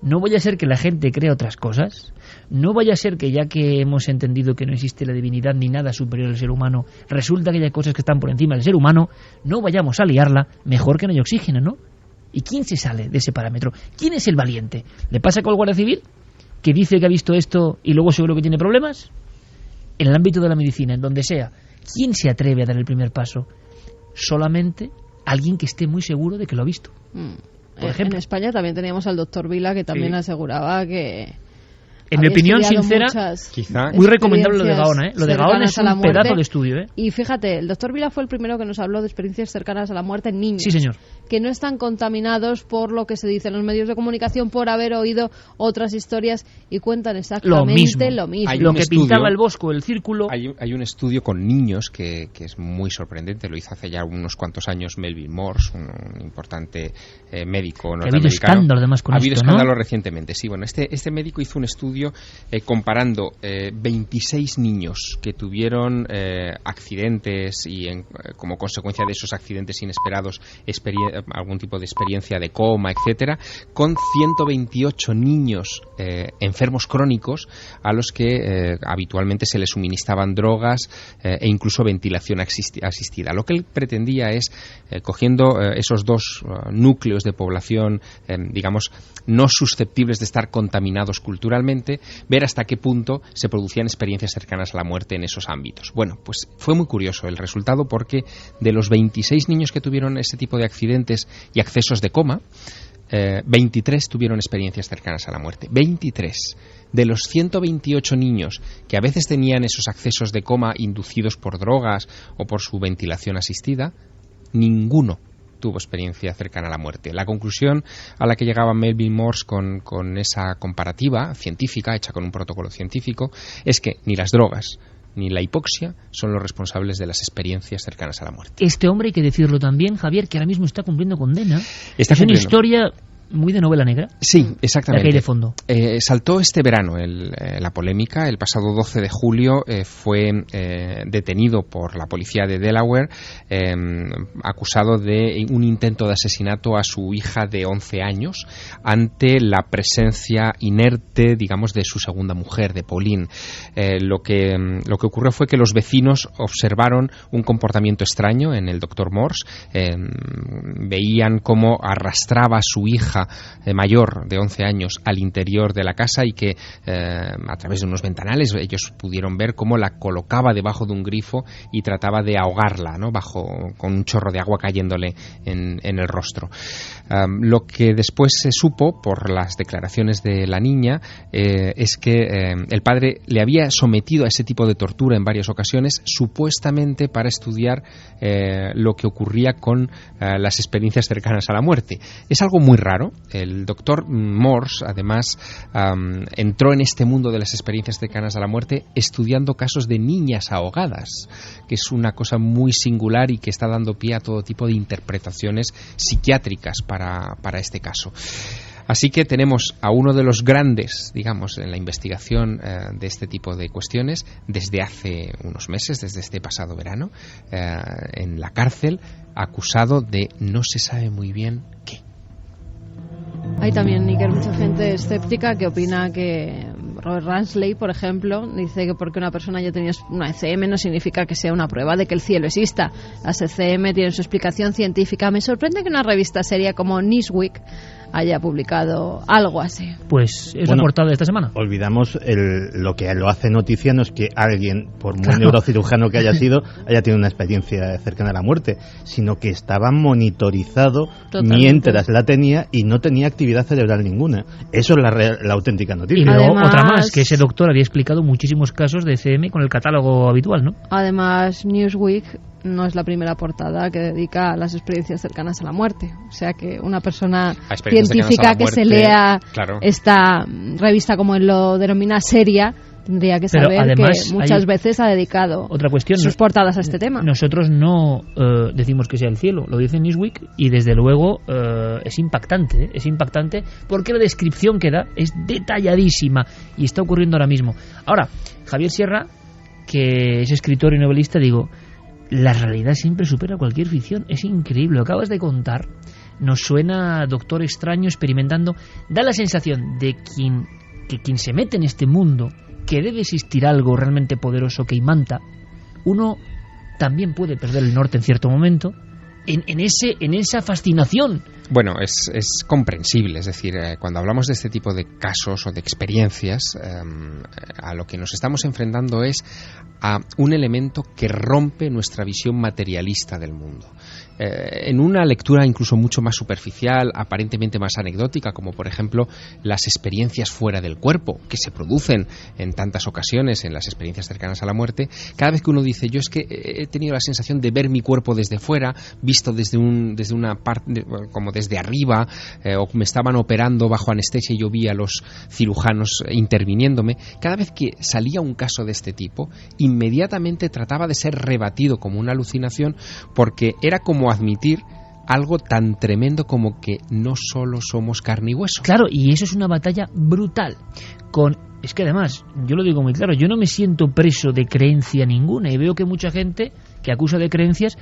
No vaya a ser que la gente crea otras cosas, no vaya a ser que, ya que hemos entendido que no existe la divinidad ni nada superior al ser humano, resulta que hay cosas que están por encima del ser humano, no vayamos a liarla, mejor que no haya oxígeno, ¿no? ¿Y quién se sale de ese parámetro? ¿Quién es el valiente? ¿Le pasa con el Guardia Civil, que dice que ha visto esto y luego seguro que tiene problemas? En el ámbito de la medicina, en donde sea, ¿quién se atreve a dar el primer paso? Solamente alguien que esté muy seguro de que lo ha visto. Por ejemplo, en España también teníamos al doctor Vila, que también aseguraba que... En mi opinión sincera, quizá muy recomendable lo de Gaona, ¿eh? Lo de Gaona es un pedazo de estudio, ¿eh? Y fíjate, el doctor Vila fue el primero que nos habló de experiencias cercanas a la muerte en niños. Sí, señor. Que no están contaminados por lo que se dice en los medios de comunicación, por haber oído otras historias, y cuentan exactamente lo mismo. Lo que pintaba el Bosco, el círculo. Hay un estudio con niños que es muy sorprendente. Lo hizo hace ya unos cuantos años Melville Morse, un importante médico norteamericano. Ha habido escándalo además con esto, ¿no? Ha habido escándalo recientemente, sí. Bueno, este médico hizo un estudio comparando 26 niños que tuvieron accidentes y como consecuencia de esos accidentes inesperados algún tipo de experiencia de coma, etcétera, con 128 niños enfermos crónicos a los que habitualmente se les suministraban drogas e incluso ventilación asistida. Lo que él pretendía es, cogiendo esos dos núcleos de población, digamos, no susceptibles de estar contaminados culturalmente, ver hasta qué punto se producían experiencias cercanas a la muerte en esos ámbitos. Bueno, pues fue muy curioso el resultado, porque de los 26 niños que tuvieron ese tipo de accidentes y accesos de coma, 23 tuvieron experiencias cercanas a la muerte. 23. De los 128 niños que a veces tenían esos accesos de coma inducidos por drogas o por su ventilación asistida, ninguno tuvo experiencia cercana a la muerte. La conclusión a la que llegaba Melville Morse con esa comparativa científica, hecha con un protocolo científico, es que ni las drogas ni la hipoxia son los responsables de las experiencias cercanas a la muerte. Este hombre, hay que decirlo también, Javier, que ahora mismo está cumpliendo condena. Una historia muy de novela negra. Sí, exactamente. La que hay de fondo. Saltó este verano la polémica. El pasado 12 de julio fue detenido por la policía de Delaware, acusado de un intento de asesinato a su hija de 11 años ante la presencia inerte, digamos, de su segunda mujer, de Pauline. Lo que ocurrió fue que los vecinos observaron un comportamiento extraño en el Dr. Morse. Veían cómo arrastraba a su hija mayor de 11 años al interior de la casa y que a través de unos ventanales ellos pudieron ver cómo la colocaba debajo de un grifo y trataba de ahogarla, ¿no?, con un chorro de agua cayéndole en el rostro. Lo que después se supo por las declaraciones de la niña es que el padre le había sometido a ese tipo de tortura en varias ocasiones, supuestamente para estudiar lo que ocurría con las experiencias cercanas a la muerte. Es algo muy raro. El doctor Morse, además, entró en este mundo de las experiencias cercanas a la muerte estudiando casos de niñas ahogadas, que es una cosa muy singular y que está dando pie a todo tipo de interpretaciones psiquiátricas para este caso. Así que tenemos a uno de los grandes, digamos, en la investigación de este tipo de cuestiones desde hace unos meses, desde este pasado verano, en la cárcel, acusado de no se sabe muy bien qué. Hay también, Níker, mucha gente escéptica que opina que Robert Ransley, por ejemplo, dice que porque una persona haya tenido una ECM no significa que sea una prueba de que el cielo exista. Las ECM tienen su explicación científica. Me sorprende que una revista seria como Newsweek haya publicado algo así. Pues es la portada de esta semana. Olvidamos lo que lo hace noticia, no es que alguien, por muy neurocirujano que haya sido, haya tenido una experiencia cercana a la muerte, sino que estaba monitorizado mientras la tenía y no tenía actividad cerebral ninguna. Eso es la auténtica noticia. Y luego otra más, que ese doctor había explicado muchísimos casos de ECM con el catálogo habitual, ¿no? Además, Newsweek no es la primera portada que dedica a las experiencias cercanas a la muerte. O sea que una persona científica que se lea esta revista, como él lo denomina, seria, tendría que saber además, que muchas veces ha dedicado otra cuestión, sus portadas a este tema. Nosotros no decimos que sea el cielo, lo dice Newsweek y desde luego es impactante porque la descripción que da es detalladísima y está ocurriendo ahora mismo. Ahora, Javier Sierra, que es escritor y novelista, digo, la realidad siempre supera cualquier ficción. Es increíble, lo acabas de contar. Nos suena Doctor Extraño experimentando. Da la sensación de que quien se mete en este mundo, que debe existir algo realmente poderoso que imanta, uno también puede perder el norte en cierto momento en esa fascinación. Bueno, es comprensible, es decir, cuando hablamos de este tipo de casos o de experiencias, a lo que nos estamos enfrentando es a un elemento que rompe nuestra visión materialista del mundo. En una lectura incluso mucho más superficial, aparentemente más anecdótica, como por ejemplo las experiencias fuera del cuerpo, que se producen en tantas ocasiones en las experiencias cercanas a la muerte, cada vez que uno dice, yo es que he tenido la sensación de ver mi cuerpo desde fuera, visto desde una parte, como desde arriba, o me estaban operando bajo anestesia y yo vi a los cirujanos interviniéndome, cada vez que salía un caso de este tipo, inmediatamente trataba de ser rebatido como una alucinación, porque era como admitir algo tan tremendo como que no solo somos carne y hueso. Claro, y eso es una batalla brutal. Es que además, yo lo digo muy claro, yo no me siento preso de creencia ninguna y veo que mucha gente que acusa de creencias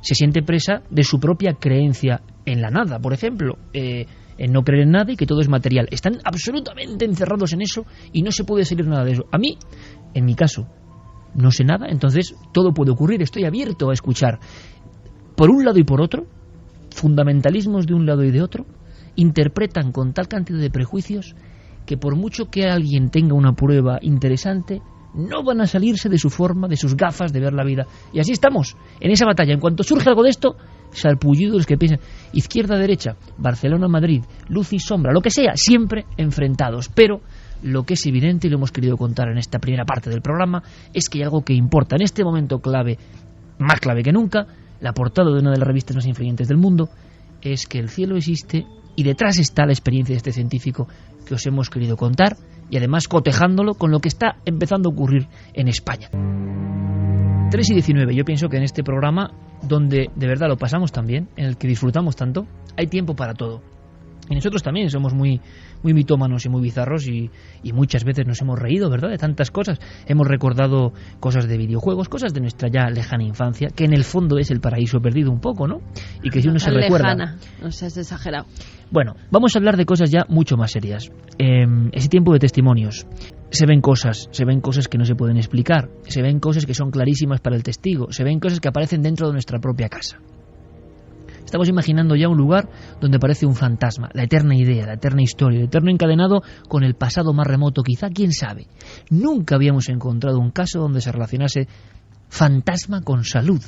se siente presa de su propia creencia en la nada, por ejemplo, en no creer en nada y que todo es material. Están absolutamente encerrados en eso y no se puede salir nada de eso. A mí, en mi caso, no sé nada, entonces todo puede ocurrir, estoy abierto a escuchar. Por un lado y por otro, fundamentalismos de un lado y de otro, interpretan con tal cantidad de prejuicios que por mucho que alguien tenga una prueba interesante, no van a salirse de su forma, de sus gafas de ver la vida. Y así estamos, en esa batalla. En cuanto surge algo de esto, sarpullidos los que piensan izquierda, derecha, Barcelona, Madrid, luz y sombra, lo que sea, siempre enfrentados. Pero lo que es evidente, y lo hemos querido contar en esta primera parte del programa, es que hay algo que importa. En este momento clave, más clave que nunca, la portada de una de las revistas más influyentes del mundo, es que el cielo existe y detrás está la experiencia de este científico que os hemos querido contar y además cotejándolo con lo que está empezando a ocurrir en España. 3:19, yo pienso que en este programa, donde de verdad lo pasamos tan bien, en el que disfrutamos tanto, hay tiempo para todo. Y nosotros también somos muy mitómanos y muy bizarros y muchas veces nos hemos reído, ¿verdad?, de tantas cosas. Hemos recordado cosas de videojuegos, cosas de nuestra ya lejana infancia, que en el fondo es el paraíso perdido un poco, ¿no? Y que si uno se recuerda... Lejana, no seas exagerado. Bueno, vamos a hablar de cosas ya mucho más serias. Ese tiempo de testimonios. Se ven cosas que no se pueden explicar, se ven cosas que son clarísimas para el testigo, se ven cosas que aparecen dentro de nuestra propia casa. Estamos imaginando ya un lugar donde aparece un fantasma, la eterna idea, la eterna historia, el eterno encadenado con el pasado más remoto, quizá, quién sabe. Nunca habíamos encontrado un caso donde se relacionase fantasma con salud.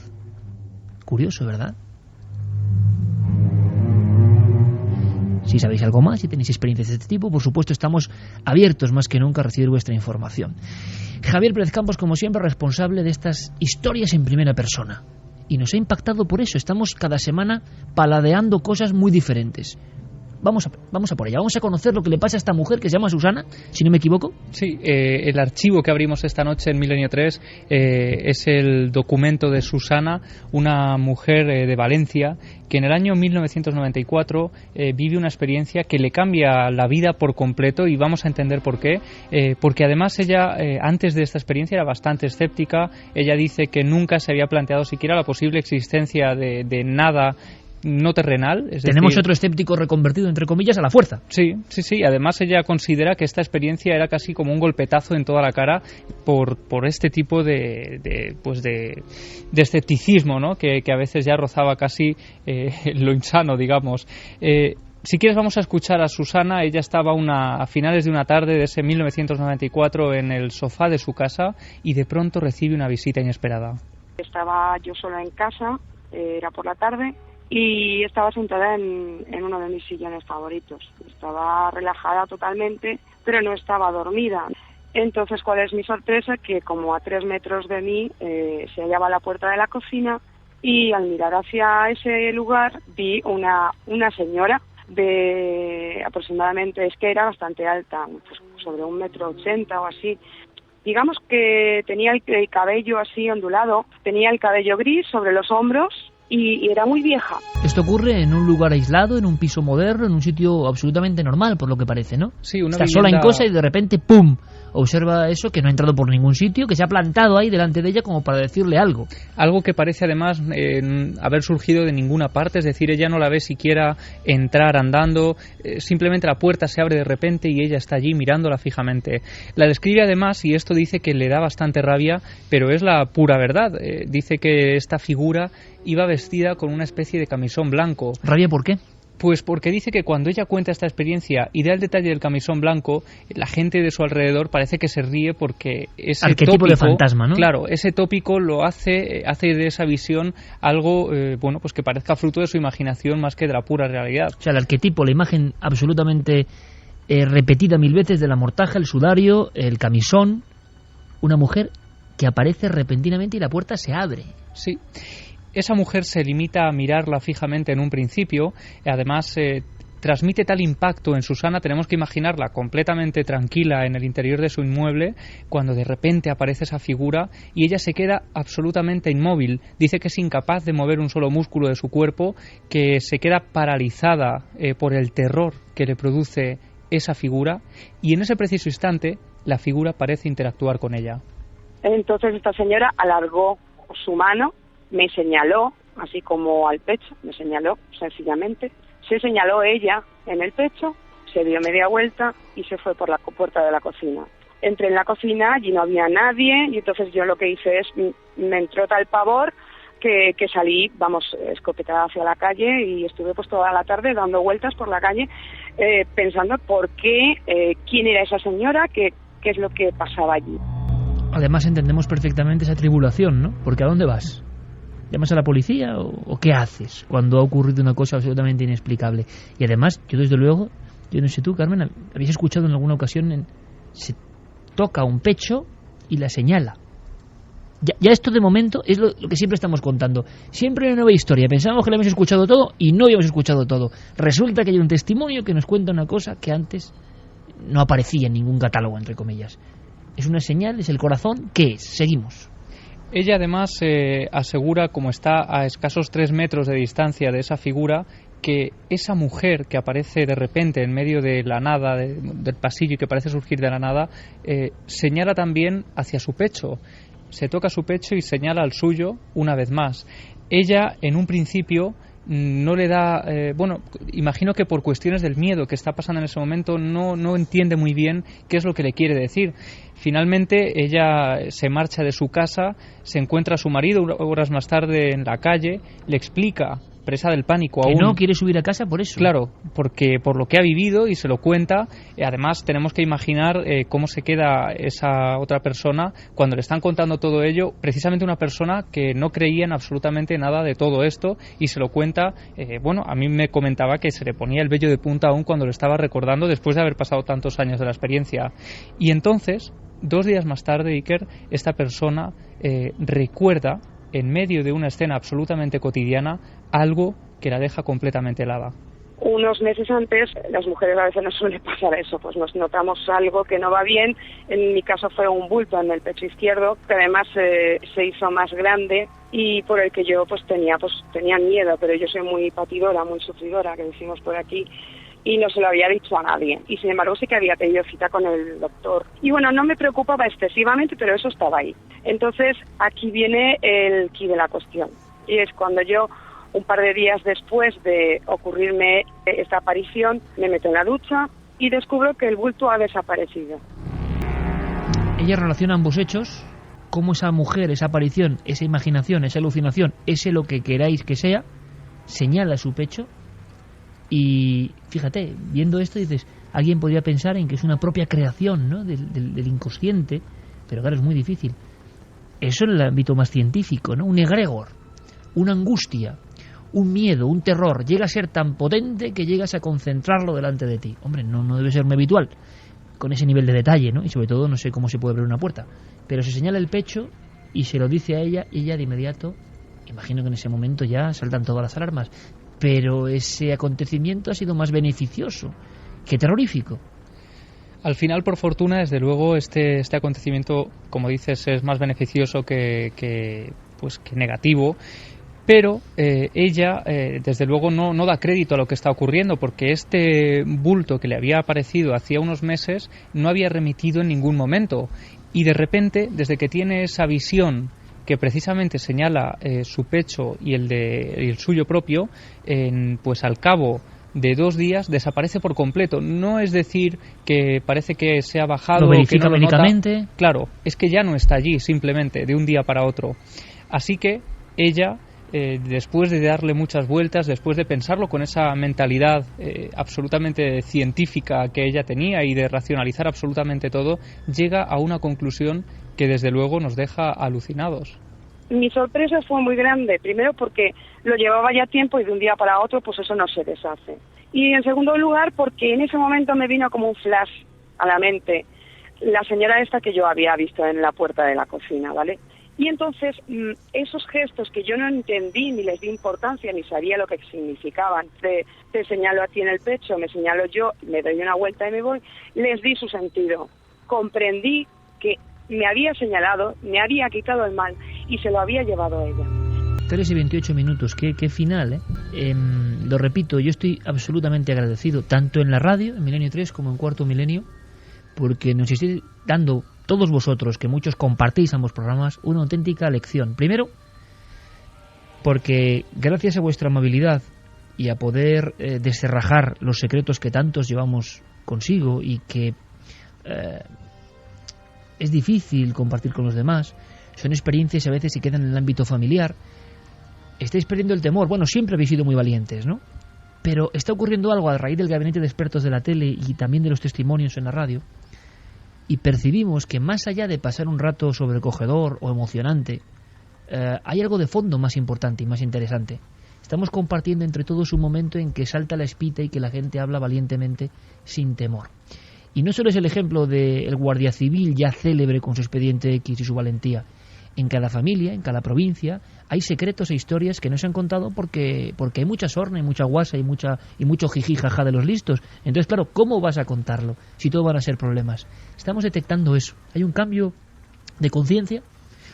Curioso, ¿verdad? Si sabéis algo más, si tenéis experiencias de este tipo, por supuesto estamos abiertos más que nunca a recibir vuestra información. Javier Pérez Campos, como siempre, responsable de estas historias en primera persona. Y nos ha impactado por eso. Estamos cada semana paladeando cosas muy diferentes. Vamos a por ella. Vamos a conocer lo que le pasa a esta mujer que se llama Susana, si no me equivoco. Sí, el archivo que abrimos esta noche en Milenio 3 es el documento de Susana, una mujer de Valencia que en el año 1994 vive una experiencia que le cambia la vida por completo, y vamos a entender por qué. Porque además ella, antes de esta experiencia, era bastante escéptica. Ella dice que nunca se había planteado siquiera la posible existencia de nada no terrenal. Tenemos otro escéptico reconvertido, entre comillas, a la fuerza. Sí. Además, ella considera que esta experiencia era casi como un golpetazo en toda la cara por este tipo de escepticismo, ¿no? Que a veces ya rozaba casi lo insano, digamos. Si quieres, vamos a escuchar a Susana. Ella estaba a finales de una tarde de ese 1994 en el sofá de su casa y de pronto recibe una visita inesperada. Estaba yo sola en casa, era por la tarde, y estaba sentada en uno de mis sillones favoritos. Estaba relajada totalmente, pero no estaba dormida. Entonces, ¿cuál es mi sorpresa? Que como a 3 metros de mí se hallaba la puerta de la cocina, y al mirar hacia ese lugar vi una señora de aproximadamente, es que era bastante alta, pues sobre 1,80 m o así. Digamos que tenía el cabello así ondulado, tenía el cabello gris sobre los hombros, y era muy vieja. Esto ocurre en un lugar aislado, en un piso moderno, en un sitio absolutamente normal, por lo que parece, ¿no? Sí, una Está vivienda... sola en cosa y de repente, ¡pum!, observa eso, que no ha entrado por ningún sitio, que se ha plantado ahí delante de ella como para decirle algo. Algo que parece además haber surgido de ninguna parte, es decir, ella no la ve siquiera entrar andando, simplemente la puerta se abre de repente y ella está allí mirándola fijamente. La describe además, y esto dice que le da bastante rabia, pero es la pura verdad. Dice que esta figura iba vestida con una especie de camisón blanco. ¿Rabia por qué? Pues porque dice que cuando ella cuenta esta experiencia y da el detalle del camisón blanco, la gente de su alrededor parece que se ríe porque ese arquetipo de fantasma, ¿no? Claro, ese tópico lo hace de esa visión algo pues que parezca fruto de su imaginación más que de la pura realidad. O sea, el arquetipo, la imagen absolutamente repetida 1000 veces de la mortaja, el sudario, el camisón, una mujer que aparece repentinamente y la puerta se abre. Sí. Esa mujer se limita a mirarla fijamente en un principio, además transmite tal impacto en Susana, tenemos que imaginarla completamente tranquila en el interior de su inmueble, cuando de repente aparece esa figura y ella se queda absolutamente inmóvil. Dice que es incapaz de mover un solo músculo de su cuerpo, que se queda paralizada por el terror que le produce esa figura, y en ese preciso instante la figura parece interactuar con ella. Entonces esta señora alargó su mano, me señaló, así como al pecho, me señaló sencillamente. Se señaló ella en el pecho, se dio media vuelta y se fue por la puerta de la cocina. Entré en la cocina, allí no había nadie, y entonces yo lo que hice es, me entró tal pavor que salí, escopetada hacia la calle, y estuve pues toda la tarde dando vueltas por la calle pensando por qué, quién era esa señora, qué es lo que pasaba allí. Además entendemos perfectamente esa tribulación, ¿no? Porque ¿a dónde vas? ¿Llamas a la policía o qué haces cuando ha ocurrido una cosa absolutamente inexplicable? Y además, yo desde luego, yo no sé tú, Carmen, habéis escuchado en alguna ocasión, se toca un pecho y la señala. Ya esto de momento es lo que siempre estamos contando. Siempre hay una nueva historia. Pensábamos que lo habíamos escuchado todo y no habíamos escuchado todo. Resulta que hay un testimonio que nos cuenta una cosa que antes no aparecía en ningún catálogo, entre comillas. Es una señal, es el corazón. ¿Qué es? Seguimos. Ella además asegura, como está a escasos 3 metros de distancia de esa figura, que esa mujer que aparece de repente en medio de la nada, del pasillo, y que parece surgir de la nada, señala también hacia su pecho. Se toca su pecho y señala al suyo una vez más. Ella, en un principio, no le da... imagino que por cuestiones del miedo que está pasando en ese momento, no entiende muy bien qué es lo que le quiere decir. Finalmente, ella se marcha de su casa, se encuentra a su marido horas más tarde en la calle, le explica, presa del pánico aún. Que no quiere subir a casa por eso. Claro, porque por lo que ha vivido, y se lo cuenta. Además, tenemos que imaginar cómo se queda esa otra persona cuando le están contando todo ello, precisamente una persona que no creía en absolutamente nada de todo esto, y se lo cuenta. A mí me comentaba que se le ponía el vello de punta aún cuando lo estaba recordando, después de haber pasado tantos años de la experiencia. Y entonces, 2 días más tarde, Iker, esta persona recuerda, en medio de una escena absolutamente cotidiana, algo que la deja completamente helada. Unos meses antes, las mujeres a veces nos suele pasar eso, pues nos notamos algo que no va bien. En mi caso fue un bulto en el pecho izquierdo, que además se hizo más grande y por el que yo tenía miedo, pero yo soy muy patidora, muy sufridora, que decimos por aquí, y no se lo había dicho a nadie. Y sin embargo sí que había pedido cita con el doctor. Y bueno, no me preocupaba excesivamente, pero eso estaba ahí. Entonces aquí viene el quid de la cuestión. Y es cuando yo, un par de días después de ocurrirme esta aparición, me meto en la ducha y descubro que el bulto ha desaparecido. Ella relaciona ambos hechos, cómo esa mujer, esa aparición, esa imaginación, esa alucinación, ese lo que queráis que sea, señala su pecho. Y fíjate, viendo esto dices, alguien podría pensar en que es una propia creación, ¿no?, del inconsciente, pero claro, es muy difícil. Eso en el ámbito más científico, ¿no? Un egregor, una angustia, un miedo, un terror, llega a ser tan potente que llegas a concentrarlo delante de ti. Hombre, no debe ser muy habitual, con ese nivel de detalle, ¿no? Y sobre todo no sé cómo se puede abrir una puerta. Pero se señala el pecho y se lo dice a ella, y ella de inmediato, imagino que en ese momento ya saltan todas las alarmas. Pero ese acontecimiento ha sido más beneficioso que terrorífico. Al final, por fortuna, desde luego, este acontecimiento, como dices, es más beneficioso que negativo. Pero ella, desde luego, no da crédito a lo que está ocurriendo, porque este bulto que le había aparecido hacía unos meses no había remitido en ningún momento. Y de repente, desde que tiene esa visión que precisamente señala su pecho y el suyo propio, pues al cabo de 2 días desaparece por completo. No es decir que parece que se ha bajado, lo verifica que no médicamente. Nota. Claro, es que ya no está allí simplemente de un día para otro. Así que ella, después de darle muchas vueltas, después de pensarlo con esa mentalidad absolutamente científica que ella tenía y de racionalizar absolutamente todo, llega a una conclusión que desde luego nos deja alucinados. Mi sorpresa fue muy grande, primero porque lo llevaba ya tiempo y de un día para otro pues eso no se deshace. Y en segundo lugar porque en ese momento me vino como un flash a la mente la señora esta que yo había visto en la puerta de la cocina, ¿vale? Y entonces esos gestos que yo no entendí ni les di importancia ni sabía lo que significaban, te señalo a ti en el pecho, me señalo yo, me doy una vuelta y me voy, les di su sentido. Comprendí que me había señalado, me había quitado el mal y se lo había llevado a ella. 3:28, qué final, ¿eh? Lo repito, yo estoy absolutamente agradecido, tanto en la radio, en Milenio 3, como en Cuarto Milenio, porque nos estáis dando, todos vosotros, que muchos compartís ambos programas, una auténtica lección. Primero, porque gracias a vuestra amabilidad y a poder descerrajar los secretos que tantos llevamos consigo y que es difícil compartir con los demás, son experiencias a veces que quedan en el ámbito familiar, estáis perdiendo el temor. Bueno, siempre habéis sido muy valientes, ¿no? Pero está ocurriendo algo a raíz del gabinete de expertos de la tele y también de los testimonios en la radio, y percibimos que más allá de pasar un rato sobrecogedor o emocionante, hay algo de fondo más importante y más interesante. Estamos compartiendo entre todos un momento en que salta la espita y que la gente habla valientemente sin temor. Y no solo es el ejemplo del guardia civil ya célebre con su expediente X y su valentía. En cada familia, en cada provincia, hay secretos e historias que no se han contado porque hay mucha sorna y mucha guasa y mucho jiji jaja de los listos. Entonces, claro, ¿cómo vas a contarlo si todo van a ser problemas? Estamos detectando eso. Hay un cambio de conciencia.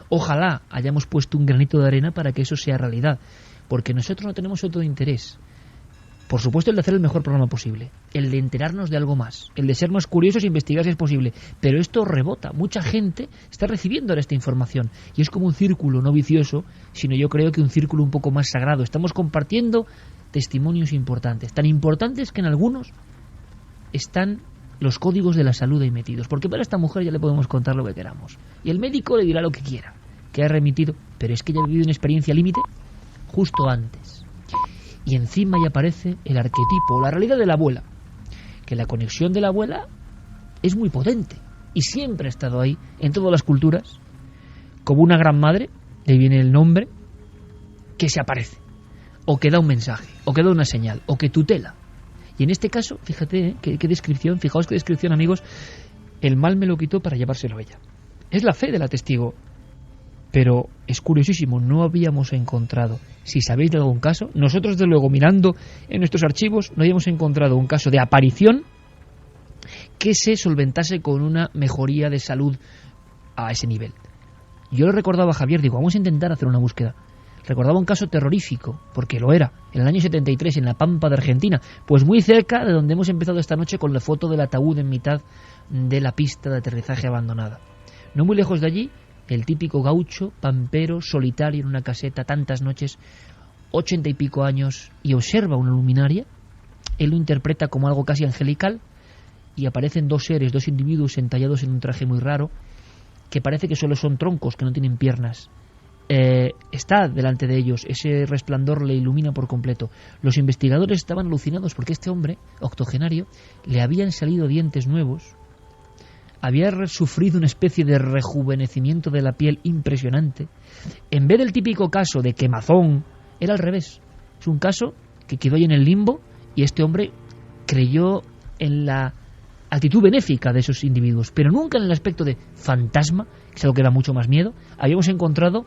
Ojalá hayamos puesto un granito de arena para que eso sea realidad, porque nosotros no tenemos otro interés Por supuesto, el de hacer el mejor programa posible, el de enterarnos de algo más, el de ser más curiosos e investigar si es posible. Pero esto rebota. Mucha gente está recibiendo ahora esta información. Y es como un círculo, no vicioso, sino yo creo que un círculo un poco más sagrado. Estamos compartiendo testimonios importantes. Tan importantes que en algunos están los códigos de la salud ahí metidos. Porque para esta mujer ya le podemos contar lo que queramos. Y el médico le dirá lo que quiera, que ha remitido. Pero es que ella ha vivido una experiencia límite justo antes. Y encima ya aparece el arquetipo, la realidad de la abuela, que la conexión de la abuela es muy potente y siempre ha estado ahí en todas las culturas, como una gran madre, de ahí viene el nombre, que se aparece, o que da un mensaje, o que da una señal, o que tutela. Y en este caso, fíjate, qué descripción, fijaos qué descripción, amigos, el mal me lo quitó para llevárselo a ella. Es la fe de la testigo. Pero es curiosísimo, no habíamos encontrado, si sabéis de algún caso, nosotros desde luego mirando en nuestros archivos no habíamos encontrado un caso de aparición que se solventase con una mejoría de salud a ese nivel. Yo lo recordaba a Javier, digo, vamos a intentar hacer una búsqueda. Recordaba un caso terrorífico, porque lo era, en el año 73 en la Pampa de Argentina, pues muy cerca de donde hemos empezado esta noche con la foto del ataúd en mitad de la pista de aterrizaje abandonada. No muy lejos de allí, el típico gaucho, pampero, solitario en una caseta tantas noches, 80 y pico años, y observa una luminaria. Él lo interpreta como algo casi angelical, y aparecen dos seres, dos individuos entallados en un traje muy raro, que parece que solo son troncos, que no tienen piernas. Está delante de ellos, ese resplandor le ilumina por completo. Los investigadores estaban alucinados porque este hombre, octogenario, le habían salido dientes nuevos, había sufrido una especie de rejuvenecimiento de la piel impresionante. En vez del típico caso de quemazón, era al revés. Es un caso que quedó ahí en el limbo y este hombre creyó en la actitud benéfica de esos individuos, pero nunca en el aspecto de fantasma, que es algo que da mucho más miedo. Habíamos encontrado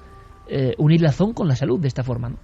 un hilazón con la salud de esta forma, ¿no?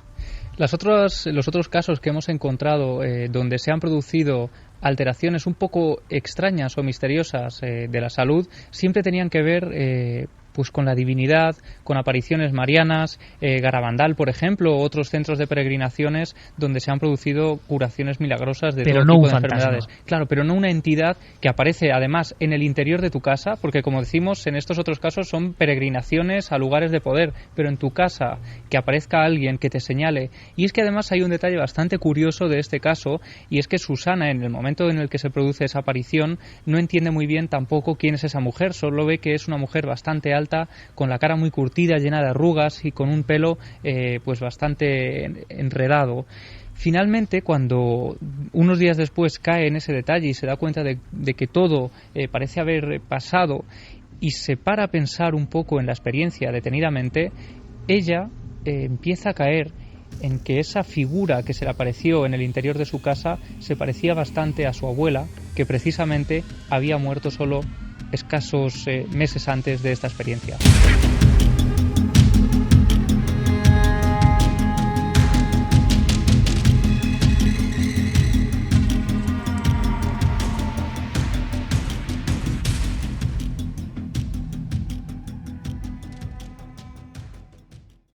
Los otros casos que hemos encontrado donde se han producido alteraciones un poco extrañas o misteriosas de la salud siempre tenían que ver pues con la divinidad, con apariciones marianas, Garabandal, por ejemplo, o otros centros de peregrinaciones donde se han producido curaciones milagrosas de todo tipo de enfermedades. Claro, pero no una entidad que aparece además en el interior de tu casa, porque como decimos, en estos otros casos son peregrinaciones a lugares de poder, pero en tu casa que aparezca alguien que te señale. Y es que además hay un detalle bastante curioso de este caso, y es que Susana, en el momento en el que se produce esa aparición, no entiende muy bien tampoco quién es esa mujer, solo ve que es una mujer bastante alta, con la cara muy curtida, llena de arrugas y con un pelo pues bastante enredado. Finalmente, cuando unos días después cae en ese detalle y se da cuenta de que todo parece haber pasado y se para a pensar un poco en la experiencia detenidamente, ella empieza a caer en que esa figura que se le apareció en el interior de su casa se parecía bastante a su abuela, que precisamente había muerto solo escasos meses antes de esta experiencia.